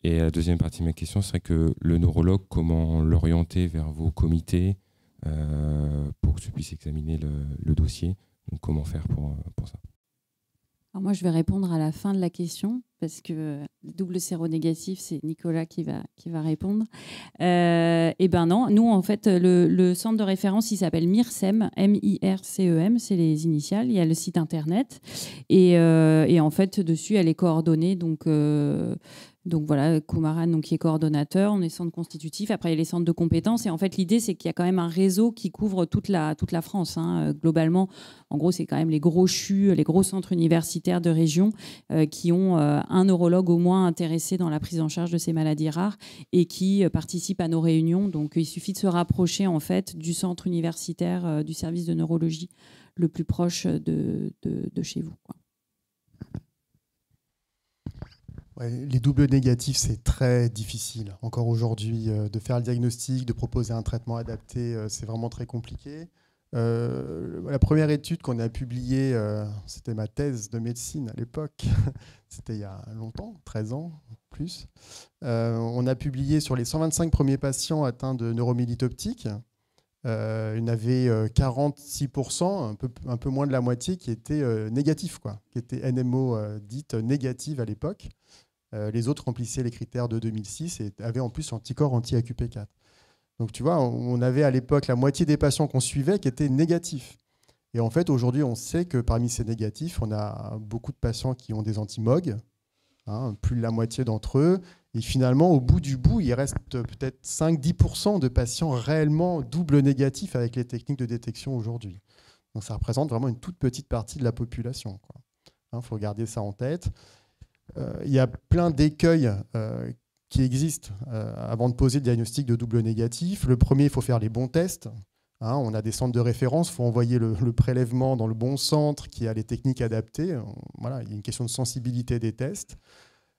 Speaker 12: Et la deuxième partie de ma question serait que le neurologue, comment l'orienter vers vos comités pour que tu puisses examiner le dossier. Donc, comment faire pour ça?
Speaker 3: Alors moi, je vais répondre à la fin de la question, parce que double séronégatif, c'est Nicolas qui va répondre. Eh ben non, nous, en fait, le centre de référence, il s'appelle MIRCEM, M-I-R-C-E-M, c'est les initiales. Il y a le site internet. Et en fait, dessus, elle est coordonnée. Donc voilà, Koumaran, qui est coordonnateur, on est centre constitutif, après il y a les centres de compétences, et en fait l'idée c'est qu'il y a quand même un réseau qui couvre toute la France, hein. Globalement, en gros c'est quand même les gros CHU, les gros centres universitaires de région qui ont un neurologue au moins intéressé dans la prise en charge de ces maladies rares et qui participent à nos réunions. Donc il suffit de se rapprocher en fait du centre universitaire du service de neurologie le plus proche de chez vous, quoi.
Speaker 1: Ouais, les doubles négatifs, c'est très difficile. Encore aujourd'hui, de faire le diagnostic, de proposer un traitement adapté, c'est vraiment très compliqué. La première étude qu'on a publiée, c'était ma thèse de médecine à l'époque. C'était il y a longtemps, 13 ans, plus. On a publié sur les 125 premiers patients atteints de neuromyélite optique. Il y en avait 46%, un peu moins de la moitié, qui étaient négatifs, quoi, qui étaient NMO dites négatives à l'époque. Les autres remplissaient les critères de 2006 et avaient en plus anticorps anti-AQP4. Donc tu vois, on avait à l'époque la moitié des patients qu'on suivait qui étaient négatifs. Et en fait, aujourd'hui, on sait que parmi ces négatifs, on a beaucoup de patients qui ont des anti-MOG, hein, plus de la moitié d'entre eux. Et finalement, au bout du bout, il reste peut-être 5-10% de patients réellement double négatifs avec les techniques de détection aujourd'hui. Donc ça représente vraiment une toute petite partie de la population, quoi. Hein, faut garder ça en tête. Il y a plein d'écueils qui existent avant de poser le diagnostic de double négatif. Le premier, il faut faire les bons tests. Hein, on a des centres de référence, il faut envoyer le prélèvement dans le bon centre qui a les techniques adaptées. Voilà, il y a une question de sensibilité des tests.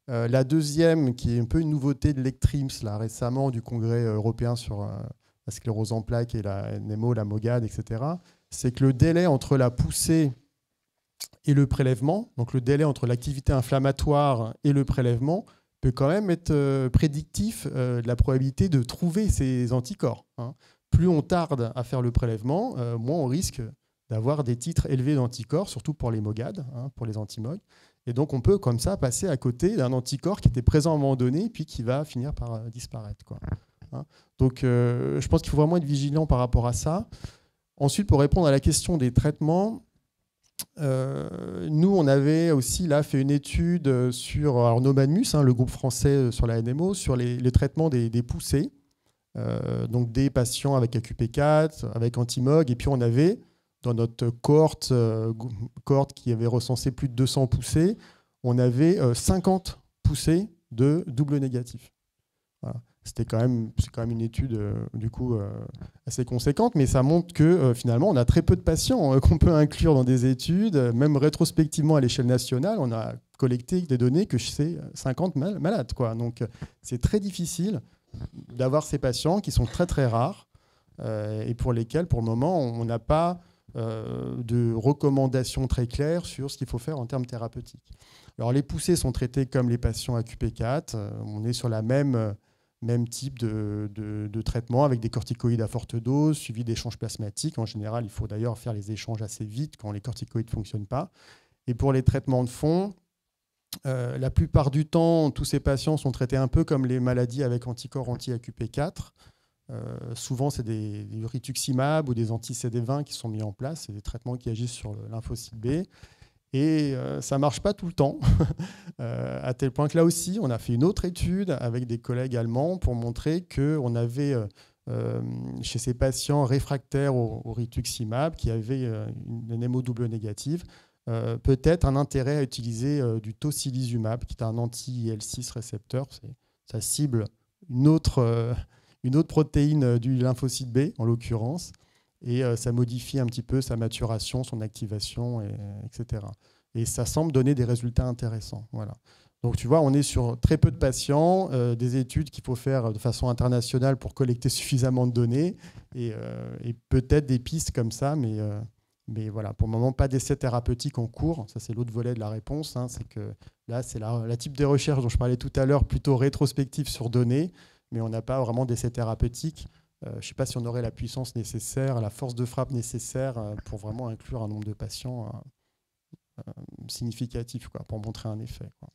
Speaker 1: La deuxième, qui est un peu une nouveauté de l'ECTRIMS, là, récemment, du Congrès européen sur la sclérose en plaques et la NMO, la MOGAD, etc., c'est que le délai entre la poussée et le prélèvement, donc le délai entre l'activité inflammatoire et le prélèvement, peut quand même être prédictif de la probabilité de trouver ces anticorps, hein. Plus on tarde à faire le prélèvement, moins on risque d'avoir des titres élevés d'anticorps, surtout pour les MOGAD, hein, pour les anti-MOG. Et donc on peut comme ça passer à côté d'un anticorps qui était présent à un moment donné, puis qui va finir par disparaître, quoi. Hein. Donc je pense qu'il faut vraiment être vigilant par rapport à ça. Ensuite, pour répondre à la question des traitements, nous, on avait aussi là fait une étude sur Nomadmus, hein, le groupe français sur la NMO, sur les traitements des poussées, donc des patients avec AQP4, avec anti-MOG, et puis on avait dans notre cohorte qui avait recensé plus de 200 poussées, on avait 50 poussées de double négatif. Voilà. C'est quand même une étude du coup assez conséquente, mais ça montre que finalement on a très peu de patients qu'on peut inclure dans des études. Même rétrospectivement à l'échelle nationale, on a collecté des données que c'est 50 malades, quoi. Donc c'est très difficile d'avoir ces patients qui sont très très rares et pour lesquels pour le moment on n'a pas de recommandations très claires sur ce qu'il faut faire en termes thérapeutiques. Alors les poussées sont traitées comme les patients AQP4, on est sur la même type de traitement avec des corticoïdes à forte dose, suivi d'échanges plasmatiques. En général, il faut d'ailleurs faire les échanges assez vite quand les corticoïdes ne fonctionnent pas. Et pour les traitements de fond, la plupart du temps, tous ces patients sont traités un peu comme les maladies avec anticorps anti-AQP4. Souvent, c'est des rituximab ou des anti-CD20 qui sont mis en place. C'est des traitements qui agissent sur le lymphocyte B. Et ça ne marche pas tout le temps, à tel point que là aussi, on a fait une autre étude avec des collègues allemands pour montrer qu'on avait, chez ces patients réfractaires au rituximab, qui avaient une NMO double négative, peut-être un intérêt à utiliser du tocilizumab, qui est un anti-IL6 récepteur. Ça cible une autre protéine du lymphocyte B, en l'occurrence. Et ça modifie un petit peu sa maturation, son activation, etc. Et ça semble donner des résultats intéressants. Voilà. Donc tu vois, on est sur très peu de patients, des études qu'il faut faire de façon internationale pour collecter suffisamment de données, et peut-être des pistes comme ça, mais voilà, pour le moment, pas d'essais thérapeutiques en cours. Ça, c'est l'autre volet de la réponse, hein, c'est que là, c'est la type de recherche dont je parlais tout à l'heure, plutôt rétrospective sur données, mais on n'a pas vraiment d'essais thérapeutiques. Je ne sais pas si on aurait la puissance nécessaire, la force de frappe nécessaire pour vraiment inclure un nombre de patients significatif, quoi, pour montrer un effet, quoi.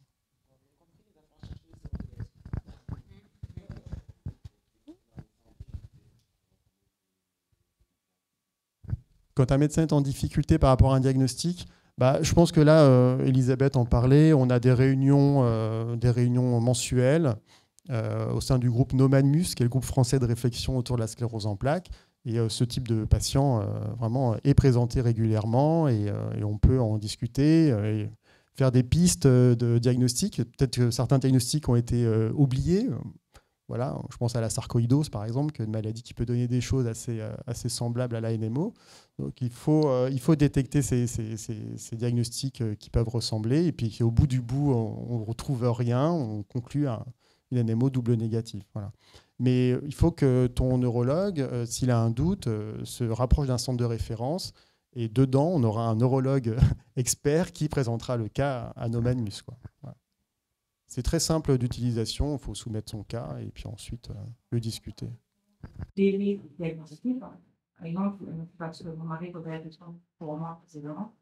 Speaker 1: quand un médecin est en difficulté par rapport à un diagnostic, je pense que là, Elisabeth en parlait, on a des réunions mensuelles au sein du groupe Nomadmus, qui est le groupe français de réflexion autour de la sclérose en plaques. Et ce type de patient vraiment est présenté régulièrement et on peut en discuter et faire des pistes de diagnostic. Peut-être que certains diagnostics ont été oubliés. Voilà, je pense à la sarcoïdose, par exemple, qui est une maladie qui peut donner des choses assez semblables à la NMO. Donc il faut détecter ces diagnostics qui peuvent ressembler. Et puis au bout du bout, on ne retrouve rien, on conclut une NMO double négative. Voilà. Mais il faut que ton neurologue, s'il a un doute, se rapproche d'un centre de référence. Et dedans, on aura un neurologue expert qui présentera le cas à Nomadmus, quoi. Voilà. C'est très simple d'utilisation, il faut soumettre son cas et puis ensuite le discuter.
Speaker 13: Des diagnostics, par exemple, parce que mon mari posait la question pour moi précédemment,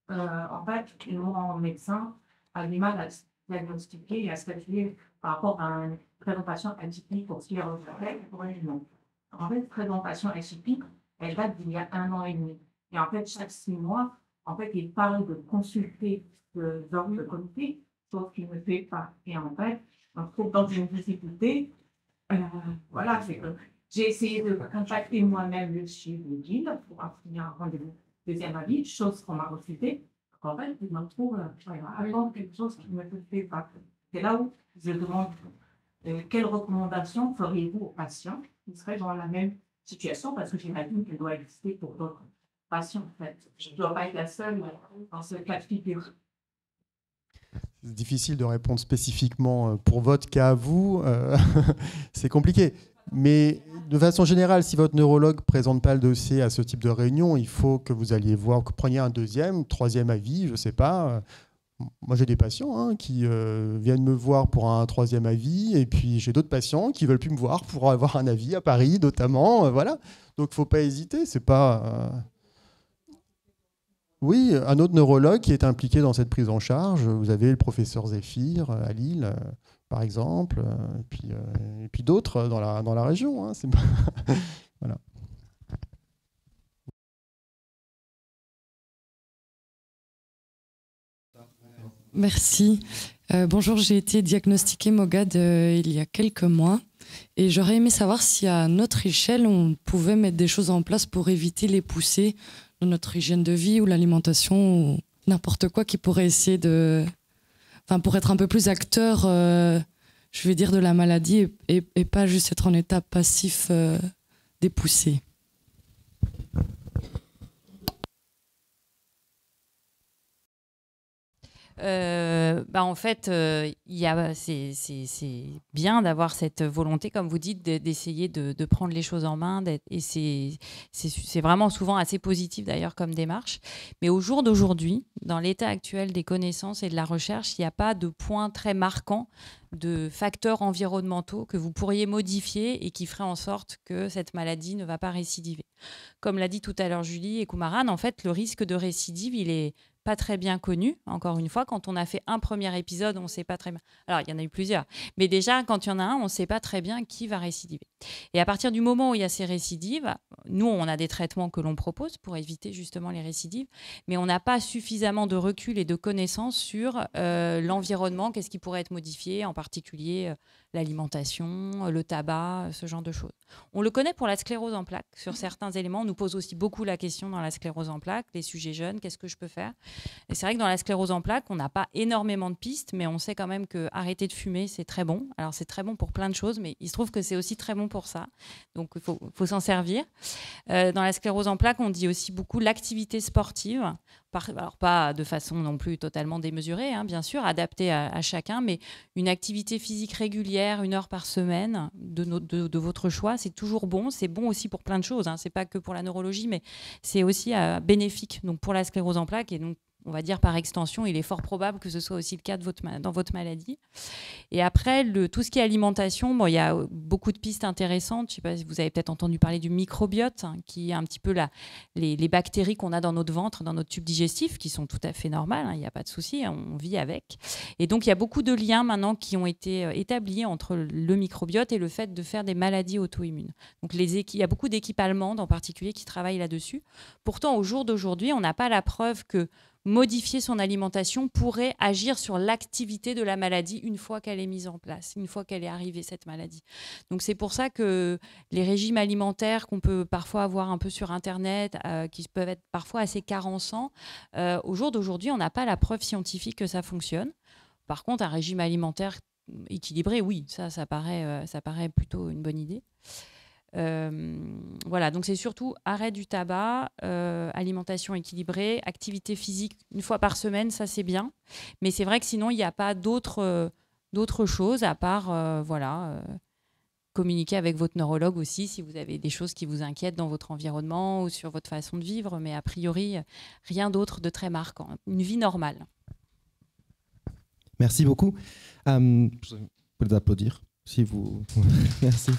Speaker 13: en fait, mon médecin a du mal à diagnostiquer et à statuer par rapport à une présentation atypique pour sclérose en plaques pour une non. En fait, présentation atypique, elle date d'il y a 1 an et demi. Et en fait, chaque 6 mois, en fait, il parle de consulter le genre de comité, sauf qu'il ne fait pas. Et en fait, on se trouve dans une difficulté. Voilà, c'est que j'ai essayé de contacter moi-même le chef de ville pour obtenir un rendez-vous deuxième avis, chose qu'on m'a refusée. En fait, je me trouve à attendre quelque chose qui ne se fait pas. C'est là où je demande quelles recommandations feriez-vous aux patients qui seraient dans la même situation, parce que j'imagine qu'elle doit exister pour d'autres patients. En fait. Je ne dois pas être la seule dans ce cas de figure.
Speaker 1: C'est difficile de répondre spécifiquement pour votre cas à vous. C'est compliqué. Mais de façon générale, si votre neurologue ne présente pas le dossier à ce type de réunion, il faut que vous alliez voir, que vous preniez un deuxième, troisième avis, je ne sais pas. Moi, j'ai des patients qui viennent me voir pour un troisième avis, et puis j'ai d'autres patients qui ne veulent plus me voir pour avoir un avis à Paris, notamment. Voilà. Donc, il ne faut pas hésiter. C'est pas... Oui, un autre neurologue qui est impliqué dans cette prise en charge. Vous avez le professeur Zéphir à Lille, par exemple, et puis d'autres dans la région. Hein, c'est... voilà.
Speaker 14: Merci. Bonjour, j'ai été diagnostiquée MOGAD il y a quelques mois et j'aurais aimé savoir si à notre échelle, on pouvait mettre des choses en place pour éviter les poussées de notre hygiène de vie ou l'alimentation ou n'importe quoi qui pourrait essayer de... Enfin, pour être un peu plus acteur, je vais dire, de la maladie et pas juste être en état passif des poussées.
Speaker 3: En fait, c'est bien d'avoir cette volonté, comme vous dites, d'essayer de prendre les choses en main. Et c'est vraiment souvent assez positif d'ailleurs comme démarche. Mais au jour d'aujourd'hui, dans l'état actuel des connaissances et de la recherche, il n'y a pas de point très marquant de facteurs environnementaux que vous pourriez modifier et qui feraient en sorte que cette maladie ne va pas récidiver. Comme l'a dit tout à l'heure Julie et Kumaran, en fait, le risque de récidive, il est pas très bien connu. Encore une fois, quand on a fait un premier épisode, on ne sait pas très bien. Alors, il y en a eu plusieurs. Mais déjà, quand il y en a un, on ne sait pas très bien qui va récidiver. Et à partir du moment où il y a ces récidives, nous, on a des traitements que l'on propose pour éviter justement les récidives, mais on n'a pas suffisamment de recul et de connaissances sur l'environnement, qu'est-ce qui pourrait être modifié, en particulier l'alimentation, le tabac, ce genre de choses. On le connaît pour la sclérose en plaques. Sur certains éléments, on nous pose aussi beaucoup la question dans la sclérose en plaques, les sujets jeunes, qu'est-ce que je peux faire ? Et c'est vrai que dans la sclérose en plaques, on n'a pas énormément de pistes, mais on sait quand même que arrêter de fumer, c'est très bon. Alors c'est très bon pour plein de choses, mais il se trouve que c'est aussi très bon pour ça. Donc il faut s'en servir. Dans la sclérose en plaques, on dit aussi beaucoup l'activité sportive. Alors pas de façon non plus totalement démesurée, hein, bien sûr, adaptée à chacun, mais une activité physique régulière, 1 heure par semaine, de votre choix, c'est toujours bon. C'est bon aussi pour plein de choses, hein. C'est pas que pour la neurologie, mais c'est aussi bénéfique donc pour la sclérose en plaques et donc on va dire par extension, il est fort probable que ce soit aussi le cas dans votre maladie. Et après, tout ce qui est alimentation, bon, il y a beaucoup de pistes intéressantes. Je ne sais pas si vous avez peut-être entendu parler du microbiote, hein, qui est un petit peu les bactéries qu'on a dans notre ventre, dans notre tube digestif, qui sont tout à fait normales, hein, il n'y a pas de souci, on vit avec. Et donc, il y a beaucoup de liens maintenant qui ont été établis entre le microbiote et le fait de faire des maladies auto-immunes. Donc, il y a beaucoup d'équipes allemandes en particulier qui travaillent là-dessus. Pourtant, au jour d'aujourd'hui, on n'a pas la preuve que modifier son alimentation pourrait agir sur l'activité de la maladie une fois qu'elle est mise en place, une fois qu'elle est arrivée, cette maladie. Donc c'est pour ça que les régimes alimentaires qu'on peut parfois avoir un peu sur Internet, qui peuvent être parfois assez carençants, au jour d'aujourd'hui, on n'a pas la preuve scientifique que ça fonctionne. Par contre, un régime alimentaire équilibré, oui, ça paraît plutôt une bonne idée. Voilà, donc c'est surtout arrêt du tabac, alimentation équilibrée, activité physique une fois par semaine, ça c'est bien. Mais c'est vrai que sinon, il n'y a pas d'autres choses à part communiquer avec votre neurologue aussi si vous avez des choses qui vous inquiètent dans votre environnement ou sur votre façon de vivre. Mais a priori, rien d'autre de très marquant. Une vie normale.
Speaker 15: Merci beaucoup. Vous pouvez applaudir si vous... Merci.